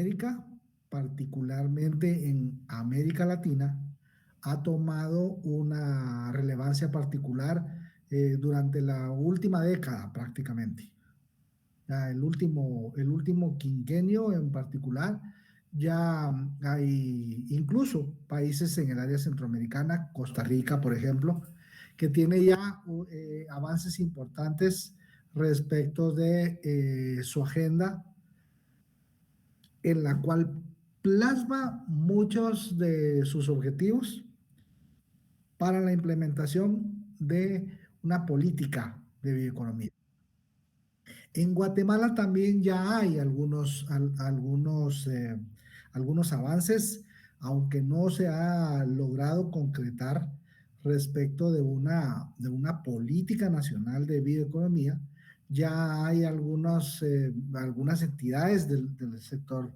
Latinoamérica, particularmente en América Latina, ha tomado una relevancia particular durante la última década prácticamente. Ya el último quinquenio en particular, ya hay incluso países en el área centroamericana, Costa Rica, por ejemplo, que tiene ya avances importantes respecto de su agenda, en la cual plasma muchos de sus objetivos para la implementación de una política de bioeconomía. En Guatemala también ya hay algunos avances, aunque no se ha logrado concretar respecto de una política nacional de bioeconomía. Ya hay algunas entidades del sector,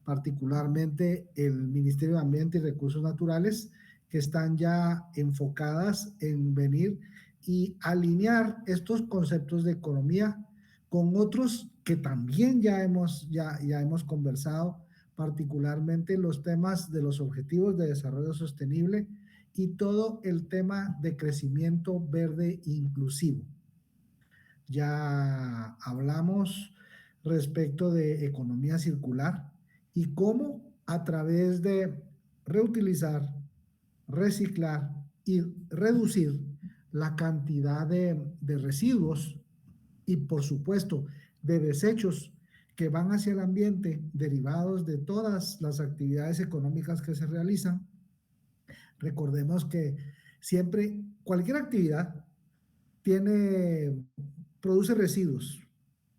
particularmente el Ministerio de Ambiente y Recursos Naturales, que están ya enfocadas en venir y alinear estos conceptos de economía con otros que también ya hemos conversado, particularmente los temas de los objetivos de desarrollo sostenible y todo el tema de crecimiento verde inclusivo. Ya hablamos respecto de economía circular y cómo a través de reutilizar, reciclar y reducir la cantidad de residuos y, por supuesto, de desechos que van hacia el ambiente derivados de todas las actividades económicas que se realizan. Recordemos que siempre cualquier actividad produce residuos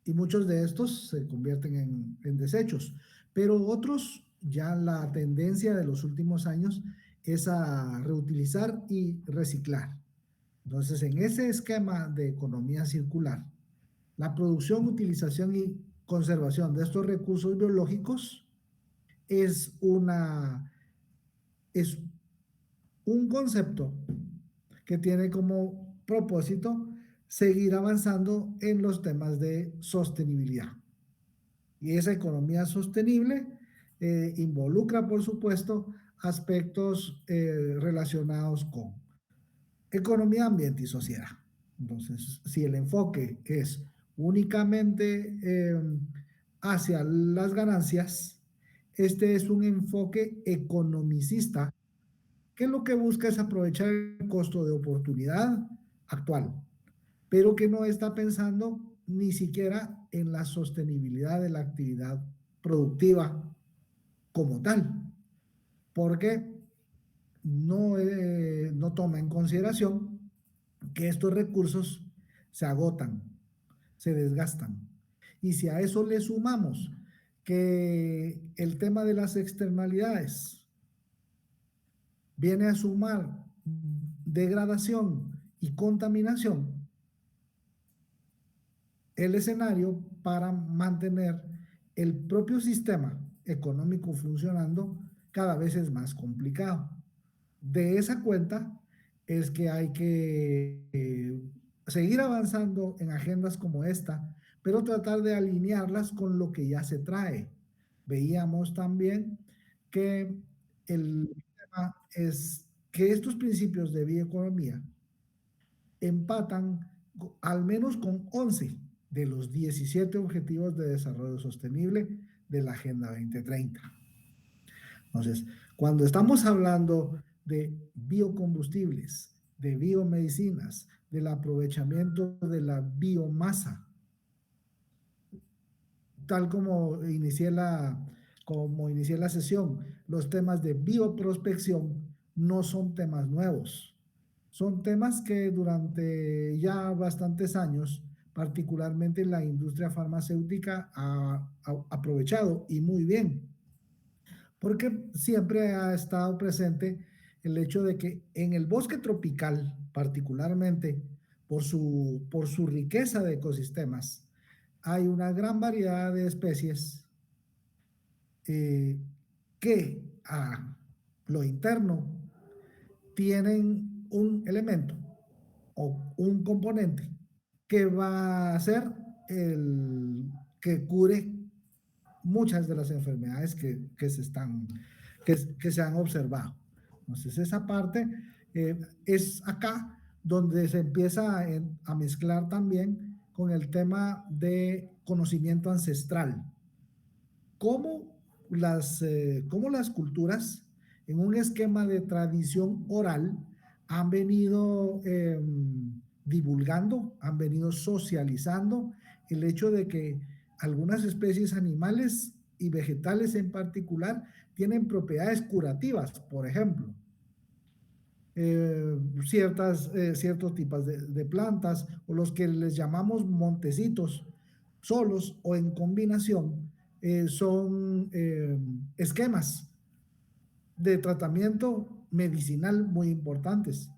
y muchos de estos se convierten en desechos, pero otros, ya la tendencia de los últimos años es a reutilizar y reciclar. Entonces, en ese esquema de economía circular, la producción, utilización y conservación de estos recursos biológicos es es un concepto que tiene como propósito seguir avanzando en los temas de sostenibilidad. Y esa economía sostenible involucra, por supuesto, aspectos relacionados con economía, ambiente y sociedad. Entonces, si el enfoque es únicamente hacia las ganancias, este es un enfoque economicista que lo que busca es aprovechar el costo de oportunidad actual, pero que no está pensando ni siquiera en la sostenibilidad de la actividad productiva como tal, porque no toma en consideración que estos recursos se agotan, se desgastan. Y si a eso le sumamos que el tema de las externalidades viene a sumar degradación y contaminación, el escenario para mantener el propio sistema económico funcionando cada vez es más complicado. De esa cuenta es que hay que seguir avanzando en agendas como esta, pero tratar de alinearlas con lo que ya se trae. Veíamos también que el tema es que estos principios de bioeconomía empatan al menos con 11 de los 17 objetivos de desarrollo sostenible de la Agenda 2030. Entonces, cuando estamos hablando de biocombustibles, de biomedicinas, del aprovechamiento de la biomasa, tal como inicié la sesión, los temas de bioprospección no son temas nuevos. Son temas que durante ya bastantes años, particularmente la industria farmacéutica, ha aprovechado y muy bien, porque siempre ha estado presente el hecho de que en el bosque tropical, particularmente por su riqueza de ecosistemas, hay una gran variedad de especies eh, que a lo interno tienen un elemento o un componente que va a ser el que cure muchas de las enfermedades que se han observado. Entonces, esa parte es acá donde se empieza a mezclar también con el tema de conocimiento ancestral. Cómo las culturas, en un esquema de tradición oral, han venido divulgando, han venido socializando el hecho de que algunas especies animales y vegetales en particular tienen propiedades curativas, por ejemplo. Ciertos tipos de plantas o los que les llamamos montecitos, solos o en combinación, son esquemas de tratamiento medicinal muy importantes,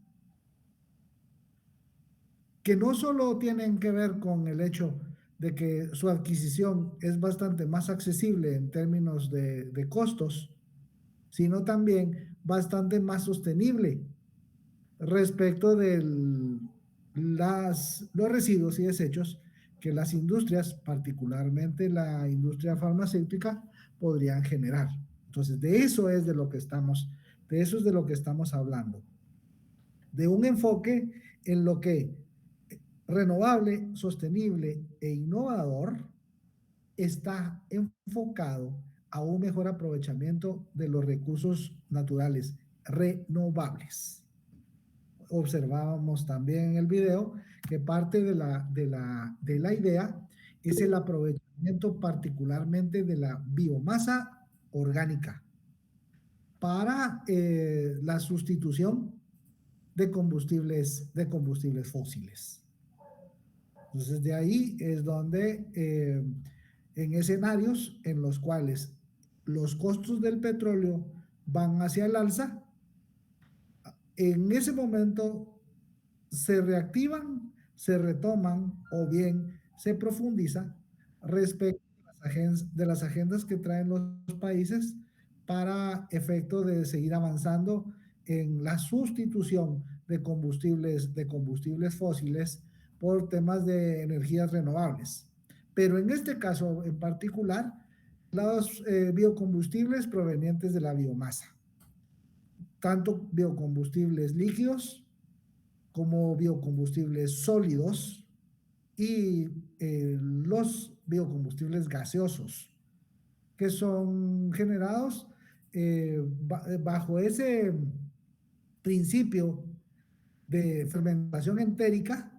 que no solo tienen que ver con el hecho de que su adquisición es bastante más accesible en términos de costos, sino también bastante más sostenible respecto de los residuos y desechos que las industrias, particularmente la industria farmacéutica, podrían generar. Entonces, de eso es de lo que estamos hablando. De un enfoque en lo que renovable, sostenible e innovador está enfocado a un mejor aprovechamiento de los recursos naturales renovables. Observábamos también en el video que parte de la idea es el aprovechamiento particularmente de la biomasa orgánica para la sustitución de combustibles fósiles. Entonces de ahí es donde en escenarios en los cuales los costos del petróleo van hacia el alza, en ese momento se reactivan, se retoman o bien se profundiza respecto de las agendas que traen los países para efecto de seguir avanzando en la sustitución de combustibles fósiles por temas de energías renovables. Pero en este caso en particular, los biocombustibles provenientes de la biomasa, tanto biocombustibles líquidos como biocombustibles sólidos y los biocombustibles gaseosos, que son generados bajo ese principio de fermentación entérica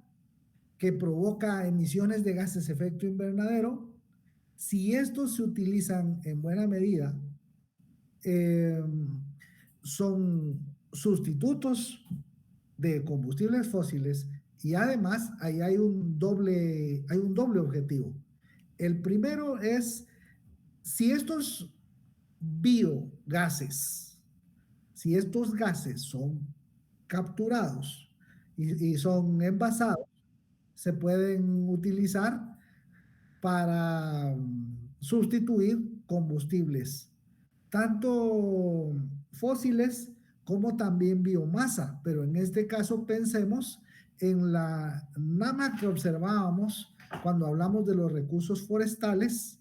que provoca emisiones de gases de efecto invernadero. Si estos se utilizan en buena medida, eh, son sustitutos de combustibles fósiles y además ahí hay un doble objetivo. El primero es, si estos biogases, si estos gases son capturados y son envasados, se pueden utilizar para sustituir combustibles, tanto fósiles como también biomasa, pero en este caso pensemos en la NAMA que observábamos cuando hablamos de los recursos forestales.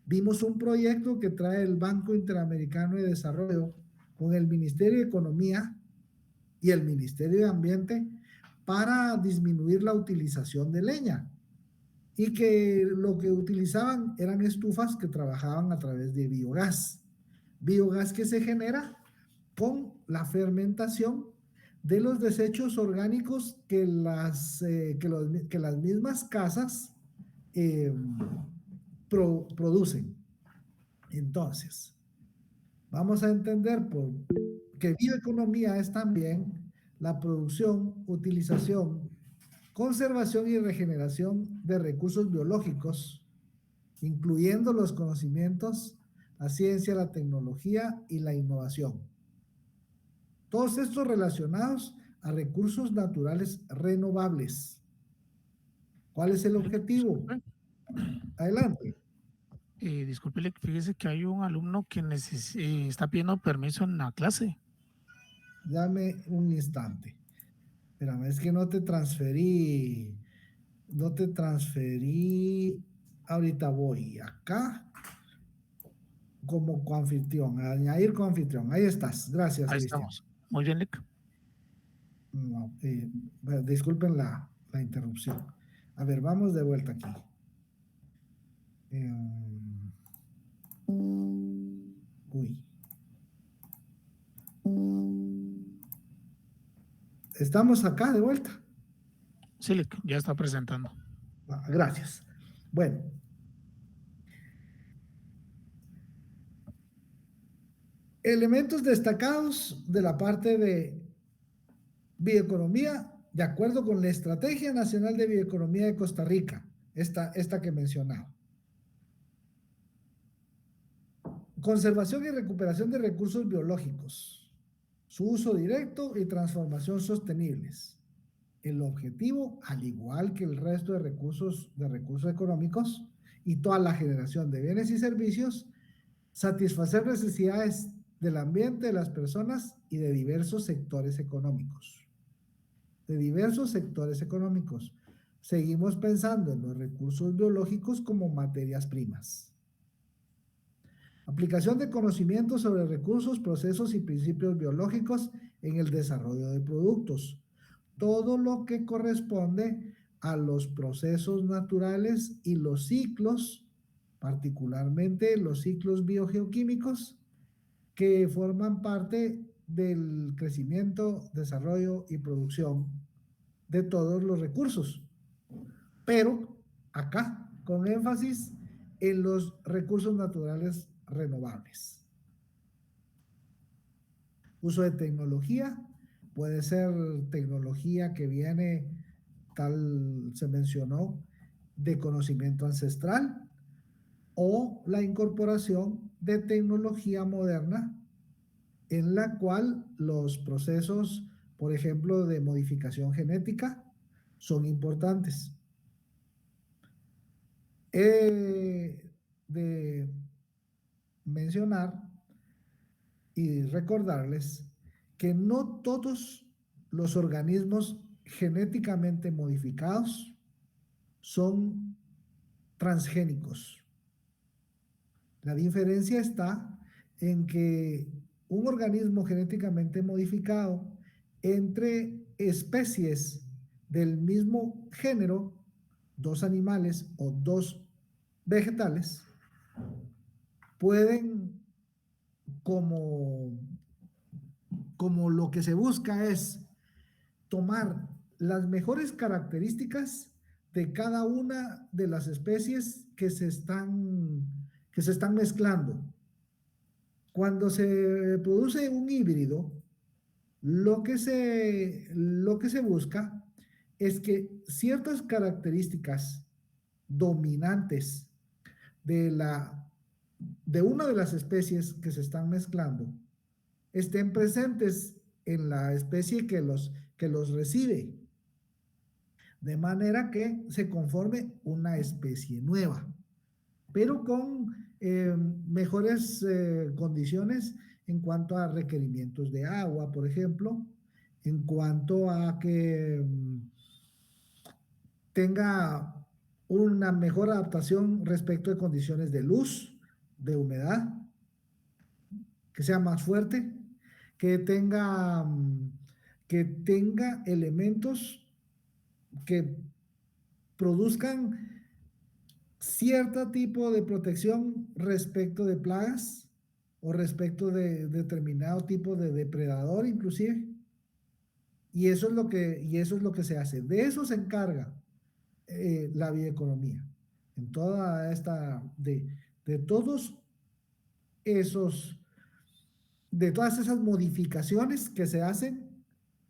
Vimos un proyecto que trae el Banco Interamericano de Desarrollo con el Ministerio de Economía y el Ministerio de Ambiente para disminuir la utilización de leña y que lo que utilizaban eran estufas que trabajaban a través de biogás que se genera con la fermentación de los desechos orgánicos que las mismas casas eh, producen. Entonces, vamos a entender que bioeconomía es también la producción, utilización, conservación y regeneración de recursos biológicos, incluyendo los conocimientos, la ciencia, la tecnología y la innovación. Todos estos relacionados a recursos naturales renovables. ¿Cuál es el objetivo? Adelante. Disculpe, fíjese que hay un alumno que está pidiendo permiso en la clase. Dame un instante. Espérame, es que no te transferí. Ahorita voy acá como coanfitrión, añadir coanfitrión. Ahí estás. Gracias, Ahí Cristian. estamos. Muy bien, Lick. No, disculpen la interrupción. A ver, vamos de vuelta aquí. Uy. Estamos acá de vuelta. Sí, Lick, ya está presentando. Gracias. Bueno. Elementos destacados de la parte de bioeconomía, de acuerdo con la Estrategia Nacional de Bioeconomía de Costa Rica, esta que he mencionado. Conservación y recuperación de recursos biológicos, su uso directo y transformación sostenibles. El objetivo, al igual que el resto de recursos económicos y toda la generación de bienes y servicios, satisfacer necesidades del ambiente, de las personas y de diversos sectores económicos. Seguimos pensando en los recursos biológicos como materias primas. Aplicación de conocimientos sobre recursos, procesos y principios biológicos en el desarrollo de productos. Todo lo que corresponde a los procesos naturales y los ciclos, particularmente los ciclos biogeoquímicos, que forman parte del crecimiento, desarrollo y producción de todos los recursos. Pero acá, con énfasis en los recursos naturales renovables. Uso de tecnología, puede ser tecnología que viene, tal se mencionó, de conocimiento ancestral, o la incorporación de tecnología moderna en la cual los procesos, por ejemplo, de modificación genética son importantes. He de mencionar y recordarles que no todos los organismos genéticamente modificados son transgénicos. La diferencia está en que un organismo genéticamente modificado entre especies del mismo género, dos animales o dos vegetales, pueden, como lo que se busca es tomar las mejores características de cada una de las especies que se están mezclando. Cuando se produce un híbrido, lo que se busca es que ciertas características dominantes de una de las especies que se están mezclando estén presentes en la especie que los recibe, de manera que se conforme una especie nueva, pero con mejores condiciones en cuanto a requerimientos de agua, por ejemplo, en cuanto a que tenga una mejor adaptación respecto de condiciones de luz, de humedad, que sea más fuerte, que tenga, que tenga elementos que produzcan cierto tipo de protección respecto de plagas o respecto de determinado tipo de depredador inclusive. Y eso es lo que se hace. De eso se encarga la bioeconomía. En toda de todos esos, de todas esas modificaciones que se hacen,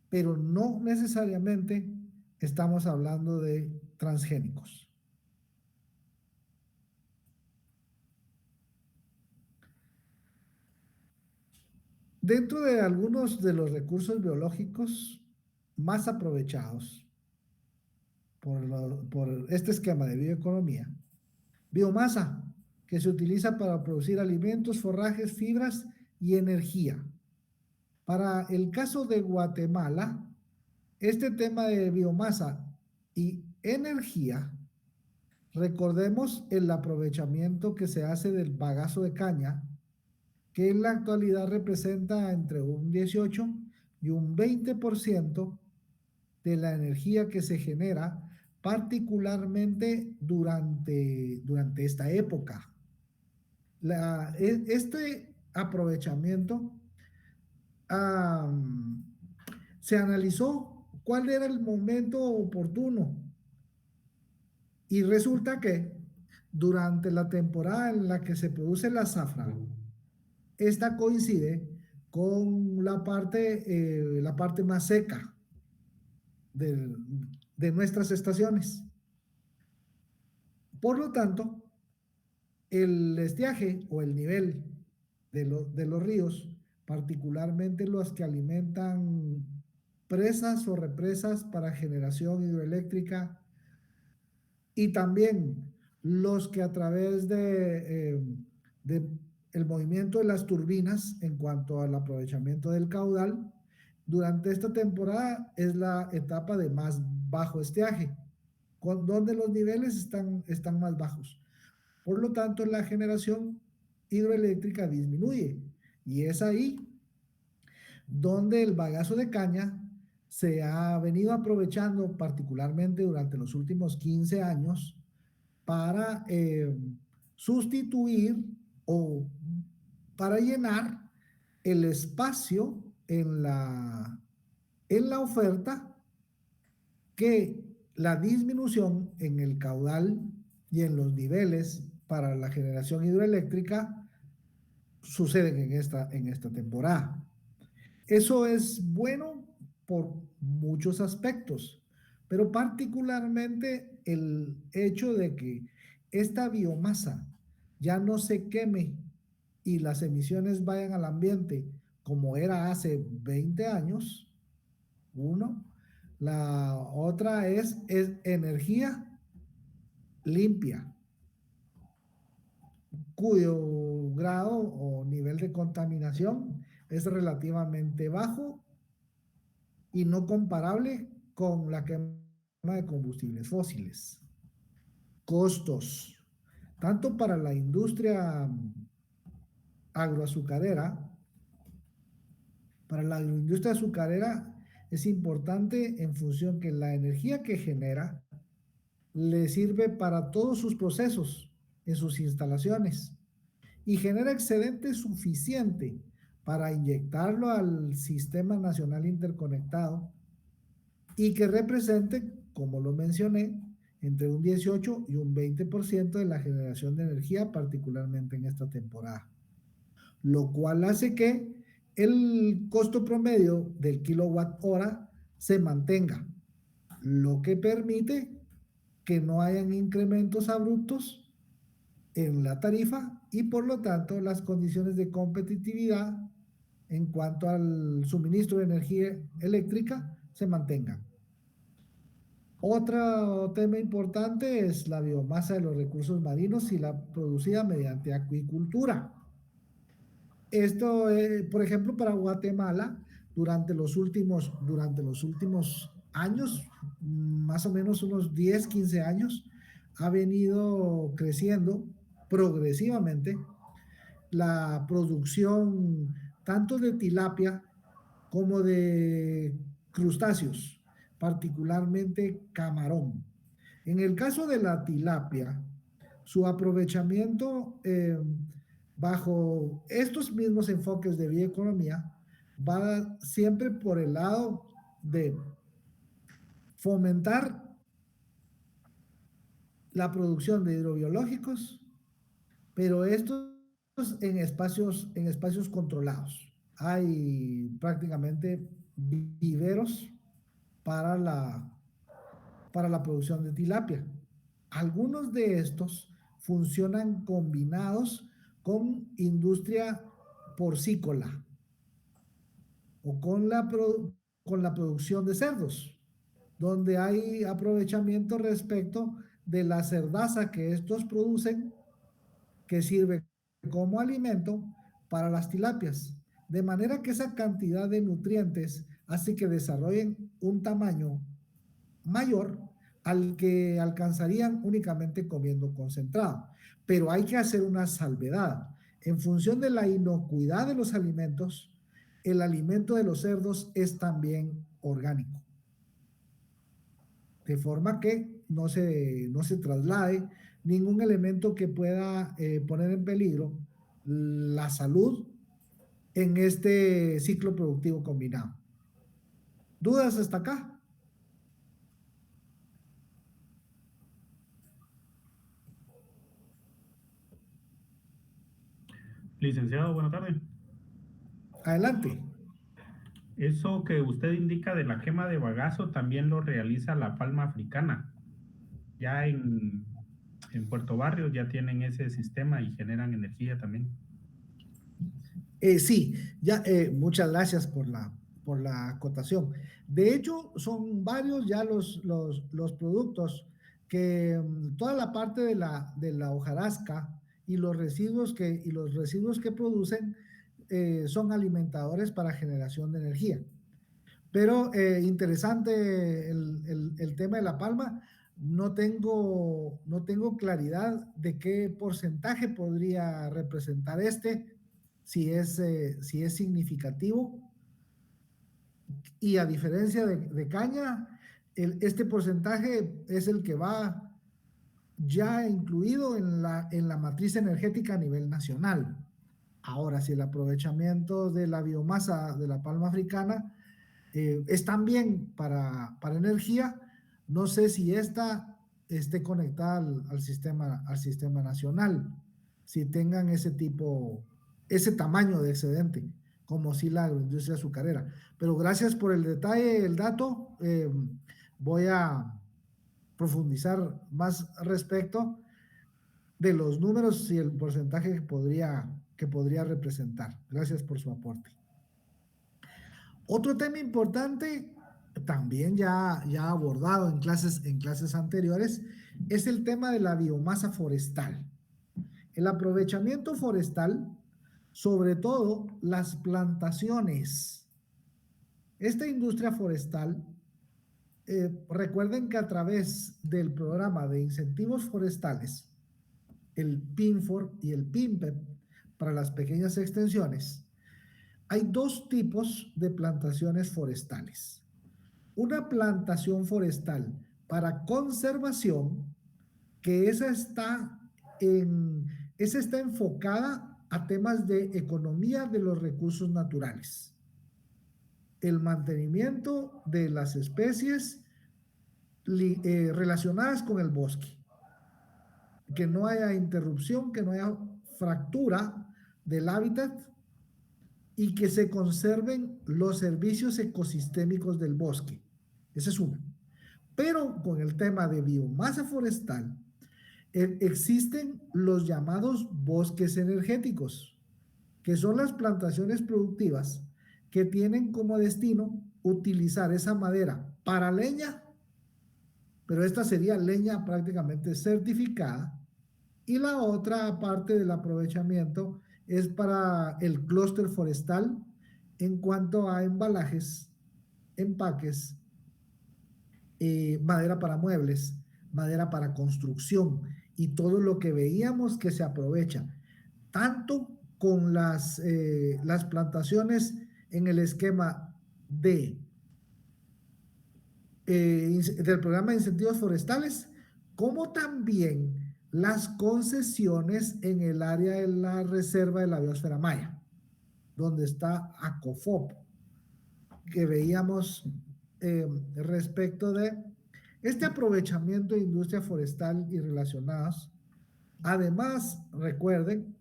pero no necesariamente estamos hablando de transgénicos. Dentro de algunos de los recursos biológicos más aprovechados por este esquema de bioeconomía, biomasa, que se utiliza para producir alimentos, forrajes, fibras y energía. Para el caso de Guatemala, este tema de biomasa y energía, recordemos el aprovechamiento que se hace del bagazo de caña que en la actualidad representa entre un 18 y un 20% de la energía que se genera, particularmente durante esta época. Este aprovechamiento, um, se analizó cuál era el momento oportuno y resulta que durante la temporada en la que se produce la zafra, esta coincide con la parte más seca de, de nuestras estaciones. Por lo tanto, el estiaje o el nivel de los ríos, particularmente los que alimentan presas o represas para generación hidroeléctrica y también los que a través de el movimiento de las turbinas en cuanto al aprovechamiento del caudal, durante esta temporada es la etapa de más bajo estiaje, donde los niveles están más bajos. Por lo tanto, la generación hidroeléctrica disminuye y es ahí donde el bagazo de caña se ha venido aprovechando particularmente durante los últimos 15 años para sustituir o para llenar el espacio en la oferta que la disminución en el caudal y en los niveles para la generación hidroeléctrica suceden en esta temporada. Eso es bueno por muchos aspectos, pero particularmente el hecho de que esta biomasa ya no se queme y las emisiones vayan al ambiente como era hace 20 años, uno. La otra es energía limpia, cuyo grado o nivel de contaminación es relativamente bajo y no comparable con la quema de combustibles fósiles. Costos, tanto para la industria agroazucarera, para la industria azucarera es importante en función que la energía que genera le sirve para todos sus procesos en sus instalaciones y genera excedente suficiente para inyectarlo al Sistema Nacional Interconectado y que represente, como lo mencioné, entre un 18 y un 20% de la generación de energía, particularmente en esta temporada. Lo cual hace que el costo promedio del kilowatt hora se mantenga, lo que permite que no hayan incrementos abruptos en la tarifa y por lo tanto las condiciones de competitividad en cuanto al suministro de energía eléctrica se mantengan. Otro tema importante es la biomasa de los recursos marinos y la producida mediante acuicultura. Esto, por ejemplo, para Guatemala, durante los últimos años, más o menos unos 10, 15 años, ha venido creciendo progresivamente la producción tanto de tilapia como de crustáceos, particularmente camarón. En el caso de la tilapia, su aprovechamiento bajo estos mismos enfoques de bioeconomía va siempre por el lado de fomentar la producción de hidrobiológicos, pero estos en espacios controlados. Hay prácticamente viveros para para la producción de tilapia. Algunos de estos funcionan combinados con industria porcícola o con la producción de cerdos, donde hay aprovechamiento respecto de la cerdaza que estos producen, que sirve como alimento para las tilapias, de manera que esa cantidad de nutrientes hace que desarrollen un tamaño mayor al que alcanzarían únicamente comiendo concentrado. Pero hay que hacer una salvedad. En función de la inocuidad de los alimentos, el alimento de los cerdos es también orgánico, de forma que no se traslade ningún elemento que pueda poner en peligro la salud en este ciclo productivo combinado. ¿Dudas hasta acá? Licenciado, buenas tardes. Adelante. Eso que usted indica de la quema de bagazo también lo realiza la palma africana. Ya en Puerto Barrios ya tienen ese sistema y generan energía también. Sí, ya, muchas gracias por la acotación. De hecho, son varios ya los productos que toda la parte de la hojarasca y los residuos que producen son alimentadores para generación de energía. Pero interesante el tema de la palma. No tengo claridad de qué porcentaje podría representar si es significativo. Y a diferencia de caña, este porcentaje es el que va ya incluido en la matriz energética a nivel nacional. Ahora, si el aprovechamiento de la biomasa de la palma africana es también para energía, no sé si esta esté conectada al sistema nacional, si tengan ese tamaño de excedente, como si la agroindustria azucarera. Pero gracias por el detalle, el dato. Voy a profundizar más respecto de los números y el porcentaje que podría representar. Gracias por su aporte. Otro tema importante, también ya abordado en clases anteriores, es el tema de la biomasa forestal. El aprovechamiento forestal, sobre todo las plantaciones. Esta industria forestal, recuerden que a través del programa de incentivos forestales, el PINFOR y el PINPEP, para las pequeñas extensiones, hay dos tipos de plantaciones forestales. Una plantación forestal para conservación, que esa está enfocada a temas de economía de los recursos naturales, el mantenimiento de las especies relacionadas con el bosque, que no haya interrupción, que no haya fractura del hábitat y que se conserven los servicios ecosistémicos del bosque. Esa es una. Pero con el tema de biomasa forestal, existen los llamados bosques energéticos, que son las plantaciones productivas que tienen como destino utilizar esa madera para leña, pero esta sería leña prácticamente certificada, y la otra parte del aprovechamiento es para el clúster forestal en cuanto a embalajes, empaques, madera para muebles, madera para construcción y todo lo que veíamos que se aprovecha, tanto con las plantaciones en el esquema del programa de incentivos forestales, como también las concesiones en el área de la reserva de la biosfera maya, donde está ACOFOP, que veíamos respecto de este aprovechamiento de industria forestal y relacionados. Además, recuerden,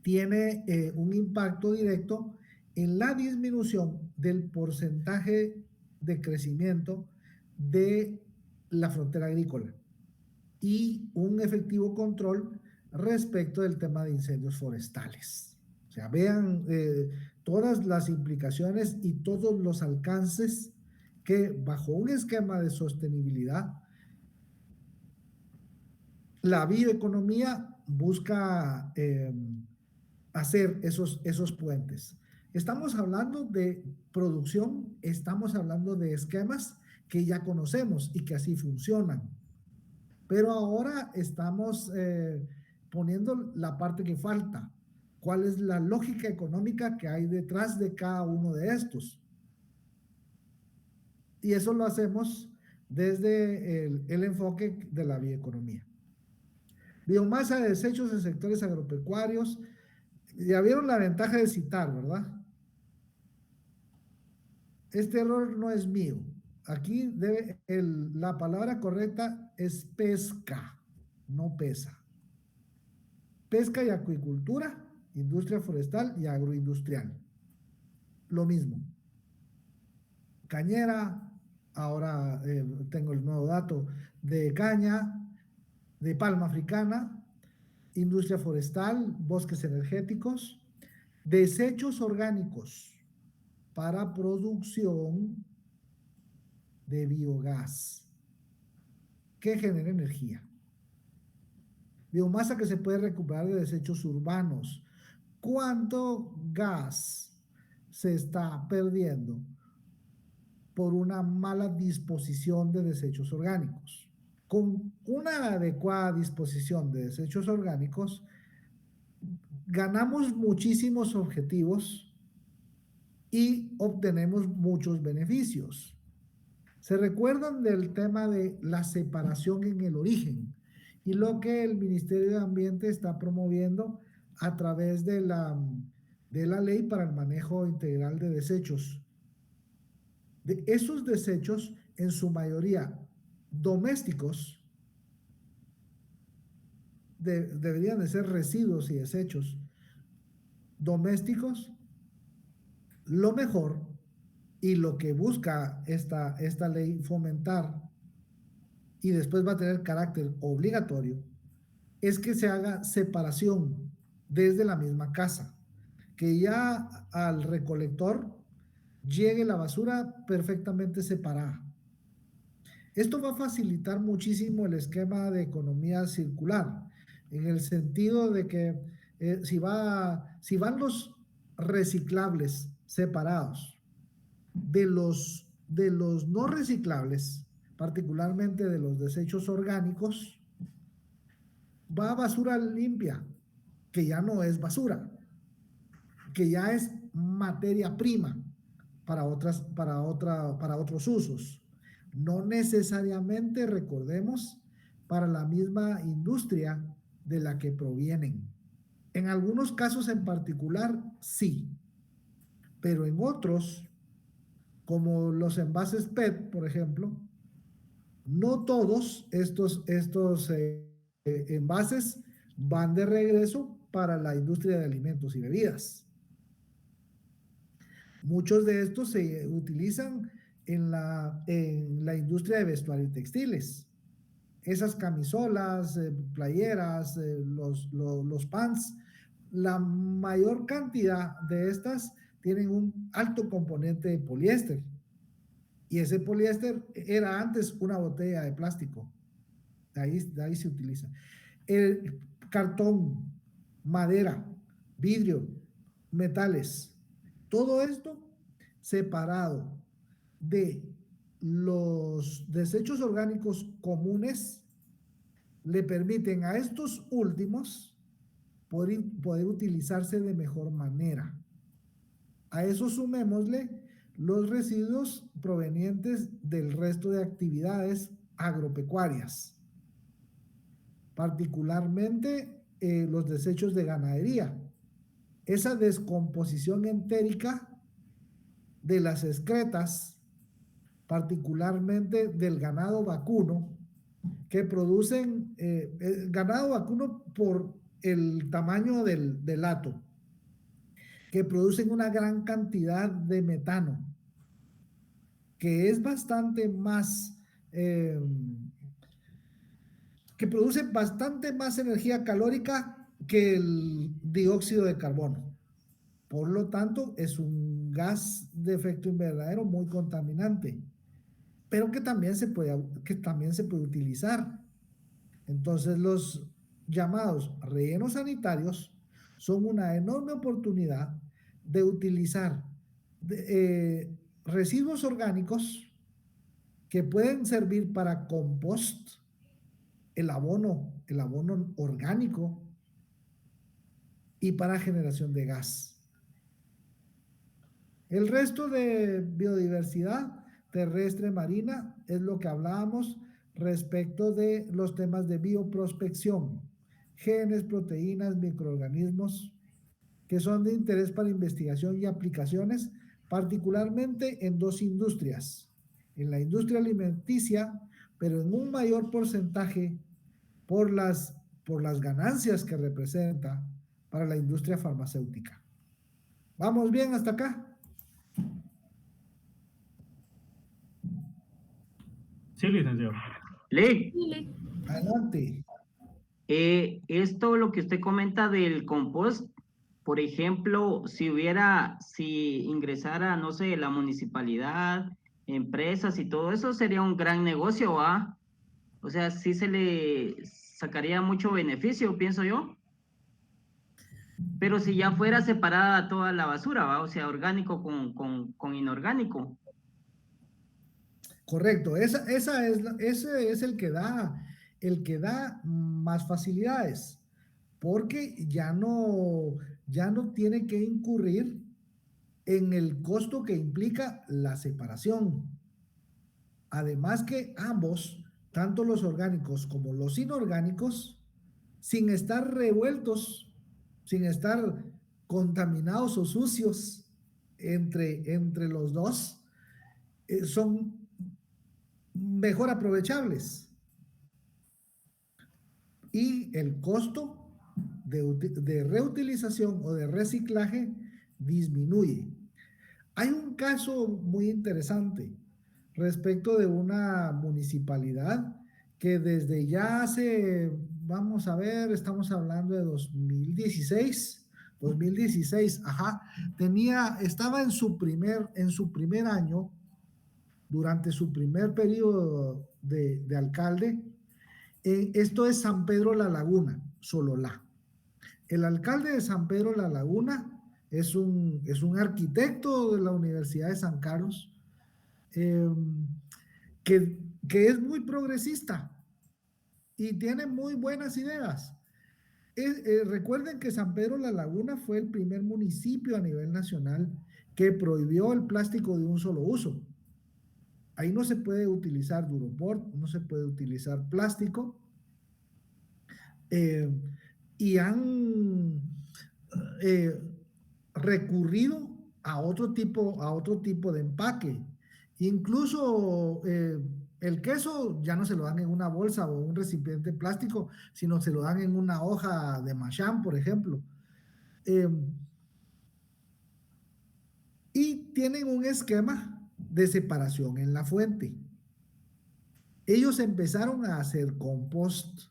tiene un impacto directo en la disminución del porcentaje de crecimiento de la frontera agrícola y un efectivo control respecto del tema de incendios forestales. O sea, vean todas las implicaciones y todos los alcances que bajo un esquema de sostenibilidad la bioeconomía busca hacer esos puentes. Estamos hablando de producción, estamos hablando de esquemas que ya conocemos y que así funcionan. Pero ahora estamos poniendo la parte que falta, cuál es la lógica económica que hay detrás de cada uno de estos. Y eso lo hacemos desde el enfoque de la bioeconomía. Biomasa de desechos en sectores agropecuarios. Ya vieron la ventaja de citar, ¿verdad? Este error no es mío. Aquí la palabra correcta es pesca, no pesa. Pesca y acuicultura, industria forestal y agroindustrial. Lo mismo. Cañera, ahora tengo el nuevo dato de caña, de palma africana, industria forestal, bosques energéticos, desechos orgánicos para producción de biogás que genera energía. Biomasa que se puede recuperar de desechos urbanos. ¿Cuánto gas se está perdiendo por una mala disposición de desechos orgánicos? Con una adecuada disposición de desechos orgánicos, ganamos muchísimos objetivos y obtenemos muchos beneficios. ¿Se recuerdan del tema de la separación en el origen? Y lo que el Ministerio de Ambiente está promoviendo a través de la ley para el manejo integral de desechos. De esos desechos, en su mayoría domésticos, deberían de ser residuos y desechos domésticos, lo mejor y lo que busca esta ley fomentar, y después va a tener carácter obligatorio, es que se haga separación desde la misma casa, que ya al recolector llegue la basura perfectamente separada. Esto va a facilitar muchísimo el esquema de economía circular, en el sentido de que si van los reciclables separados de los no reciclables, particularmente de los desechos orgánicos, va a basura limpia, que ya no es basura, que ya es materia prima para otros usos. No necesariamente, recordemos, para la misma industria de la que provienen. En algunos casos en particular, sí, pero en otros, como los envases PET, por ejemplo, no todos estos envases van de regreso para la industria de alimentos y bebidas. Muchos de estos se utilizan en la industria de vestuario y textiles. Esas camisolas, playeras, los pants, la mayor cantidad de estas tienen un alto componente de poliéster. Y ese poliéster era antes una botella de plástico. De ahí se utiliza. El cartón, madera, vidrio, metales, todo esto separado de los desechos orgánicos comunes le permiten a estos últimos poder utilizarse de mejor manera. A eso sumémosle los residuos provenientes del resto de actividades agropecuarias, particularmente los desechos de ganadería. Esa descomposición entérica de las excretas, particularmente del ganado vacuno, que producen ganado vacuno por el tamaño del hato, que producen una gran cantidad de metano, que es bastante más, que produce bastante más energía calórica que el dióxido de carbono. Por lo tanto, es un gas de efecto invernadero muy contaminante, pero que también se puede utilizar. Entonces, los llamados rellenos sanitarios son una enorme oportunidad de utilizar residuos orgánicos que pueden servir para compost, el abono orgánico, y para generación de gas. El resto de biodiversidad terrestre marina es lo que hablábamos respecto de los temas de bioprospección, genes, proteínas, microorganismos que son de interés para investigación y aplicaciones, particularmente en dos industrias, en la industria alimenticia, pero en un mayor porcentaje por las ganancias que representa para la industria farmacéutica. ¿Vamos bien hasta acá? Sí, licenciado. Lee, Adelante. esto lo que usted comenta del compost, por ejemplo, si ingresara, no sé, la municipalidad, empresas y todo eso, sería un gran negocio, ¿va? O sea, sí se le sacaría mucho beneficio, pienso yo. Pero si ya fuera separada toda la basura, ¿va? O sea, orgánico con inorgánico. Correcto, ese es el que da más facilidades, porque ya no tiene que incurrir en el costo que implica la separación. Además que ambos, tanto los orgánicos como los inorgánicos, sin estar revueltos, sin estar contaminados o sucios entre los dos, son mejor aprovechables. Y el costo de reutilización o de reciclaje disminuye. Hay un caso muy interesante respecto de una municipalidad que desde ya hace, vamos a ver, estamos hablando de 2016, ajá, estaba en su primer año, durante su primer periodo de alcalde. Esto es San Pedro La Laguna, Sololá. El alcalde de San Pedro La Laguna es un arquitecto de la Universidad de San Carlos, que es muy progresista y tiene muy buenas ideas. Recuerden que San Pedro La Laguna fue el primer municipio a nivel nacional que prohibió el plástico de un solo uso. Ahí no se puede utilizar Duroport, no se puede utilizar plástico, y han recurrido a otro tipo de empaque. Incluso el queso ya no se lo dan en una bolsa o un recipiente plástico, sino se lo dan en una hoja de machán, por ejemplo. Y tienen un esquema de separación en la fuente. Ellos empezaron a hacer compost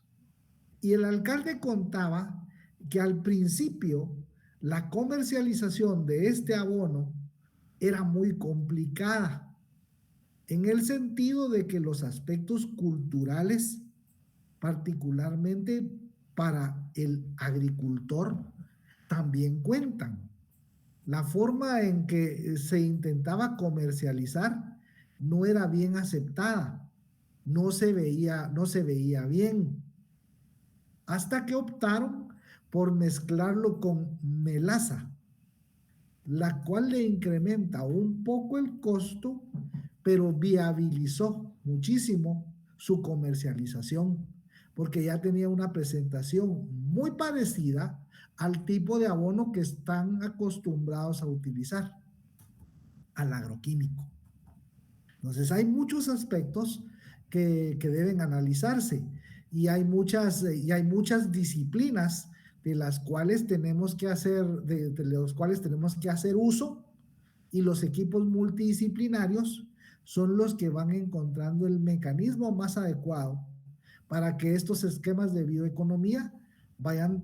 y el alcalde contaba que al principio la comercialización de este abono era muy complicada, en el sentido de que los aspectos culturales, particularmente para el agricultor, también cuentan. La forma en que se intentaba comercializar no era bien aceptada, no se veía bien, hasta que optaron por mezclarlo con melaza, la cual le incrementa un poco el costo, pero viabilizó muchísimo su comercialización, porque ya tenía una presentación muy parecida al tipo de abono que están acostumbrados a utilizar, al agroquímico. Entonces hay muchos aspectos que deben analizarse y hay muchas disciplinas de las cuales tenemos que hacer, de los cuales tenemos que hacer uso, y los equipos multidisciplinarios son los que van encontrando el mecanismo más adecuado para que estos esquemas de bioeconomía vayan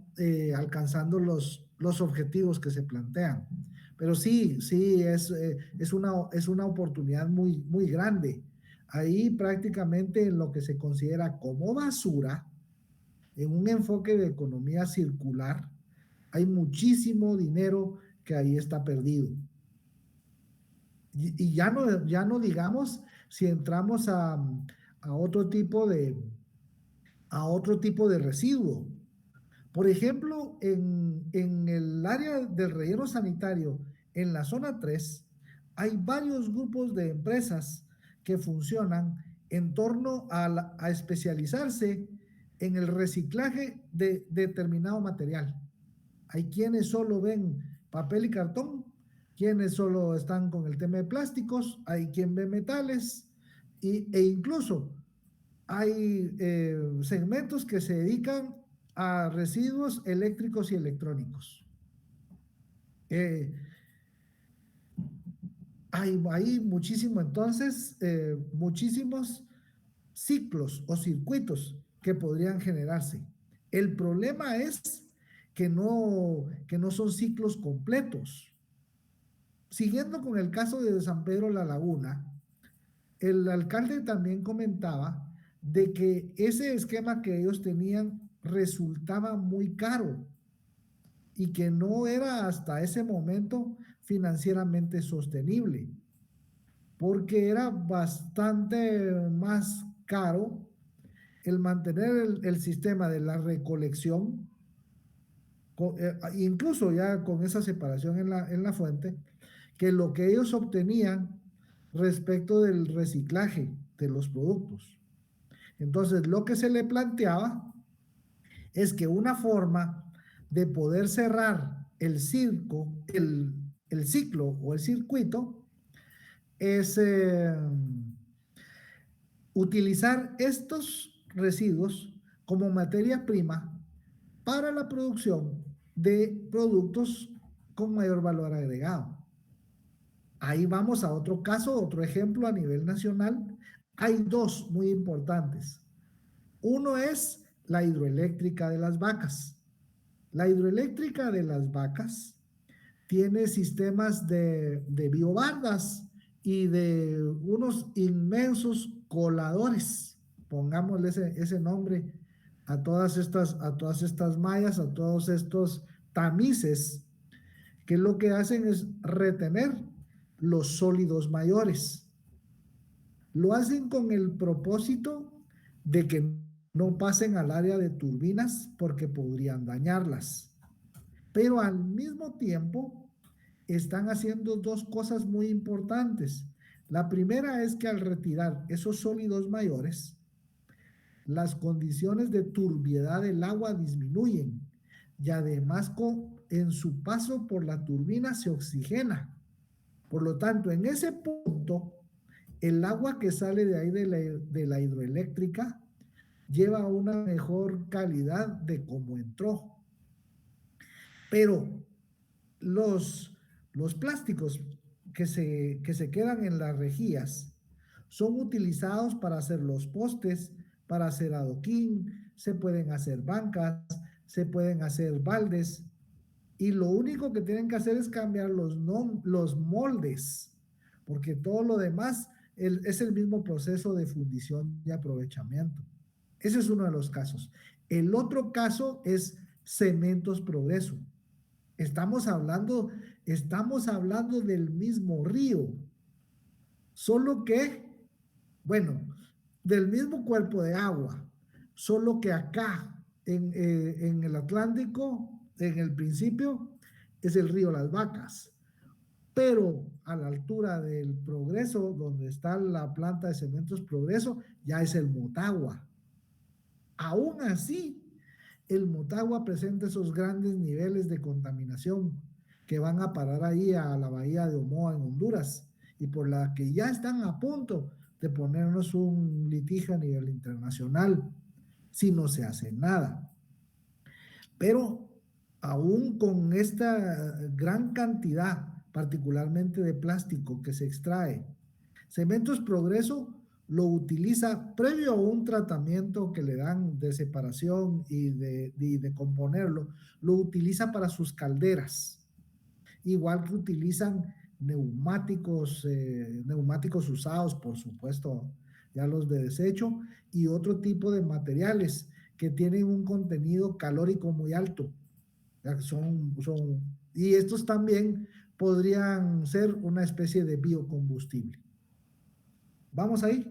alcanzando los objetivos que se plantean. Pero sí, es una oportunidad muy, muy grande. Ahí prácticamente en lo que se considera como basura, en un enfoque de economía circular, hay muchísimo dinero que ahí está perdido. Y ya no digamos si entramos a otro tipo de residuo, Por ejemplo, en el área del relleno sanitario, en la zona 3, hay varios grupos de empresas que funcionan en torno a especializarse en el reciclaje de determinado material. Hay quienes solo ven papel y cartón, quienes solo están con el tema de plásticos, hay quien ve metales e incluso hay segmentos que se dedican a residuos eléctricos y electrónicos. Hay muchísimo, entonces, muchísimos ciclos o circuitos que podrían generarse. El problema es que no son ciclos completos. Siguiendo con el caso de San Pedro La Laguna, el alcalde también comentaba de que ese esquema que ellos tenían resultaba muy caro y que no era hasta ese momento financieramente sostenible, porque era bastante más caro el mantener el sistema de la recolección, incluso ya con esa separación en la fuente, que lo que ellos obtenían respecto del reciclaje de los productos. Entonces, lo que se le planteaba es que una forma de poder cerrar el ciclo o el circuito es utilizar estos residuos como materia prima para la producción de productos con mayor valor agregado. Ahí vamos a otro caso, otro ejemplo a nivel nacional. Hay dos muy importantes. Uno es la hidroeléctrica de las vacas. La hidroeléctrica de las vacas tiene sistemas de biobardas y de unos inmensos coladores, pongámosle ese nombre a todas estas mallas, a todos estos tamices, que lo que hacen es retener los sólidos mayores. Lo hacen con el propósito de que no pasen al área de turbinas porque podrían dañarlas. Pero al mismo tiempo están haciendo dos cosas muy importantes. La primera es que al retirar esos sólidos mayores, las condiciones de turbiedad del agua disminuyen y además en su paso por la turbina se oxigena. Por lo tanto, en ese punto, el agua que sale de ahí de la hidroeléctrica lleva una mejor calidad de cómo entró. Pero los plásticos que se quedan en las rejillas son utilizados para hacer los postes, para hacer adoquín, se pueden hacer bancas, se pueden hacer baldes, y lo único que tienen que hacer es cambiar los moldes, porque todo lo demás es el mismo proceso de fundición y aprovechamiento. Ese es uno de los casos. El otro caso es Cementos Progreso. Estamos hablando del mismo río, solo que, bueno, del mismo cuerpo de agua, solo que acá en el Atlántico, en el principio, es el río Las Vacas, pero a la altura del Progreso, donde está la planta de Cementos Progreso, ya es el Motagua. Aún así, el Motagua presenta esos grandes niveles de contaminación que van a parar ahí a la bahía de Omoa en Honduras y por la que ya están a punto de ponernos un litigio a nivel internacional si no se hace nada. Pero aún con esta gran cantidad, particularmente de plástico que se extrae, Cementos Progreso lo utiliza previo a un tratamiento que le dan de separación y de componerlo, lo utiliza para sus calderas, igual que utilizan neumáticos usados, por supuesto, ya los de desecho, y otro tipo de materiales que tienen un contenido calórico muy alto. Y estos también podrían ser una especie de biocombustible. ¿Vamos ahí?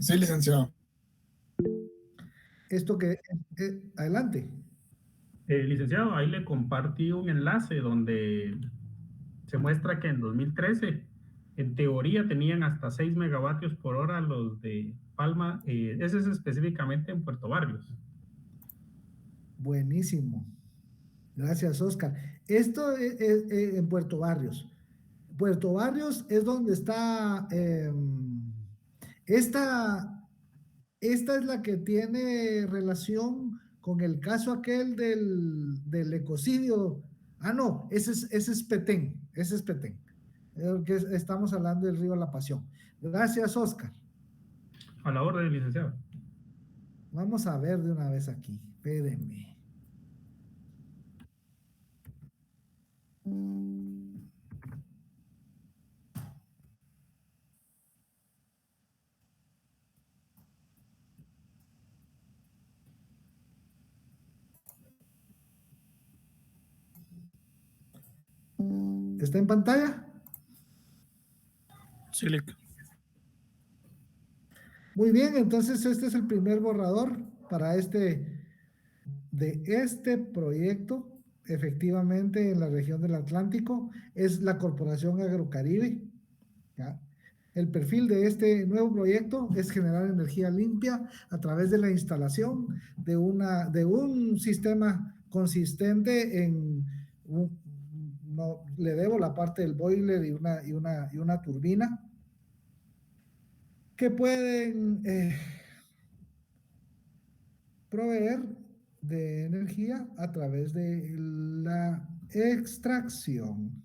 Sí, licenciado. Esto que, adelante. Licenciado, ahí le compartí un enlace donde se muestra que en 2013, en teoría, tenían hasta 6 megavatios por hora los de Palma. Ese es específicamente en Puerto Barrios. Buenísimo. Gracias, Oscar. Esto es en Puerto Barrios. Puerto Barrios es donde está esta es la que tiene relación con el caso aquel del ecocidio. Ah, no, ese es Petén, ese es Petén. Que estamos hablando del río La Pasión. Gracias, Oscar. A la orden, licenciado. Vamos a ver de una vez aquí. Espérenme. ¿Está en pantalla? Sí, Lic. Muy bien, entonces este es el primer borrador para este proyecto. Efectivamente, en la región del Atlántico es la Corporación Agrocaribe. ¿Ya? El perfil de este nuevo proyecto es generar energía limpia a través de la instalación de un sistema consistente en no le debo la parte del boiler y una turbina que pueden proveer de energía a través de la extracción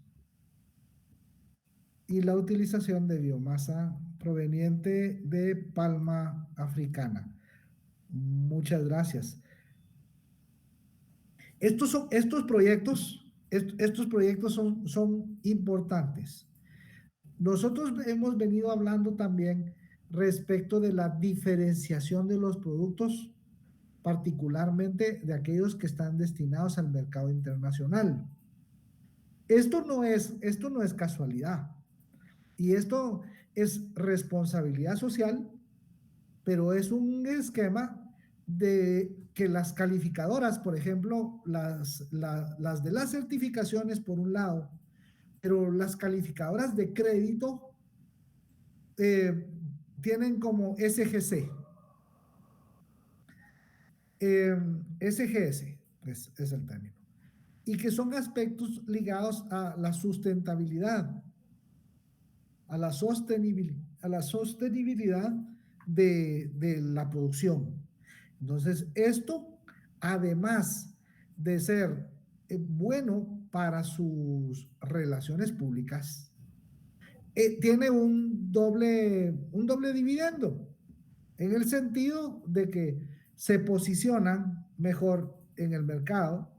y la utilización de biomasa proveniente de palma africana. Muchas gracias. Estos proyectos son importantes. Nosotros hemos venido hablando también respecto de la diferenciación de los productos, particularmente de aquellos que están destinados al mercado internacional. Esto no es casualidad, y esto es responsabilidad social, pero es un esquema de que las calificadoras, por ejemplo, las de las certificaciones por un lado, pero las calificadoras de crédito tienen como SGC. SGS es el término. Y que son aspectos ligados a la sustentabilidad, a la sostenibilidad de la producción. Entonces, esto, además de ser bueno para sus relaciones públicas, tiene un doble dividendo, en el sentido de que se posicionan mejor en el mercado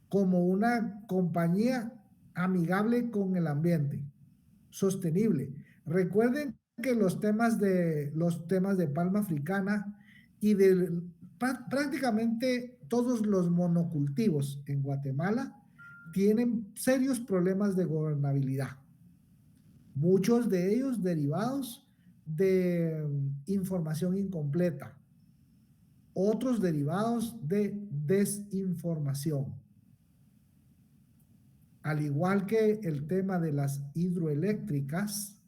como una compañía amigable con el ambiente, sostenible. Recuerden que los temas de palma africana y de prácticamente todos los monocultivos en Guatemala tienen serios problemas de gobernabilidad. Muchos de ellos derivados de información incompleta, otros derivados de desinformación. Al igual que el tema de las hidroeléctricas,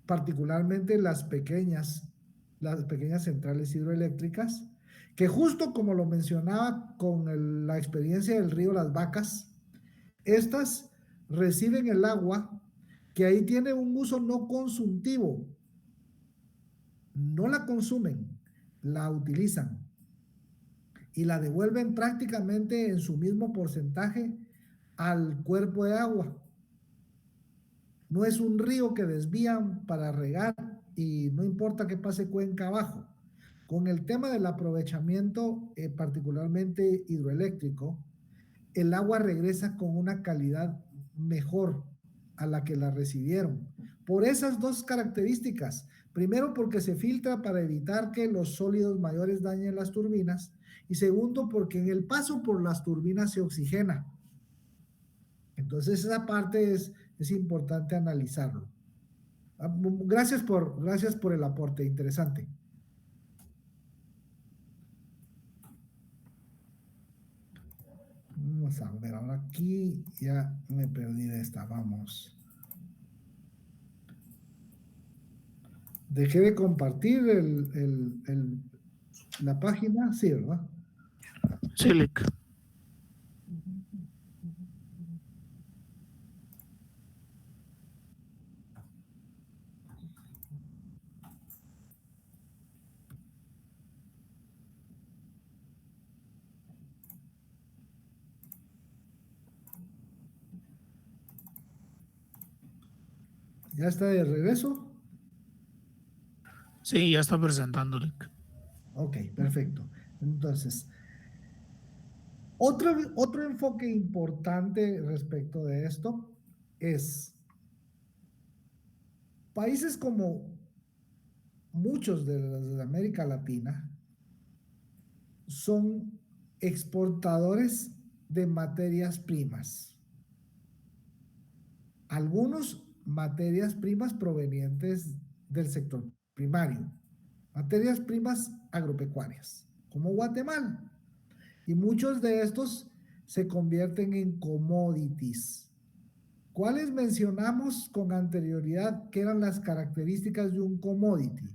particularmente las pequeñas centrales hidroeléctricas, que justo como lo mencionaba con la experiencia del río Las Vacas, estas reciben el agua que ahí tiene un uso no consultivo, no la consumen, la utilizan y la devuelven prácticamente en su mismo porcentaje al cuerpo de agua. No es un río que desvían para regar y no importa que pase cuenca abajo. Con el tema del aprovechamiento, particularmente hidroeléctrico, el agua regresa con una calidad mejor a la que la recibieron. Por esas dos características. Primero, porque se filtra para evitar que los sólidos mayores dañen las turbinas. Y segundo, porque en el paso por las turbinas se oxigena. Entonces, esa parte es importante analizarlo. Gracias por el aporte, interesante. Vamos a ver, ahora aquí ya me perdí de esta, vamos. Dejé de compartir la página, sí, ¿verdad? Sí, Lick. ¿Ya está de regreso? Sí, ya está presentando, Lick. Ok, perfecto. Entonces, otro enfoque importante respecto de esto es países como muchos de los de América Latina son exportadores de materias primas. Algunos materias primas provenientes del sector primario, materias primas agropecuarias, como Guatemala. Y muchos de estos se convierten en commodities. ¿Cuáles mencionamos con anterioridad que eran las características de un commodity?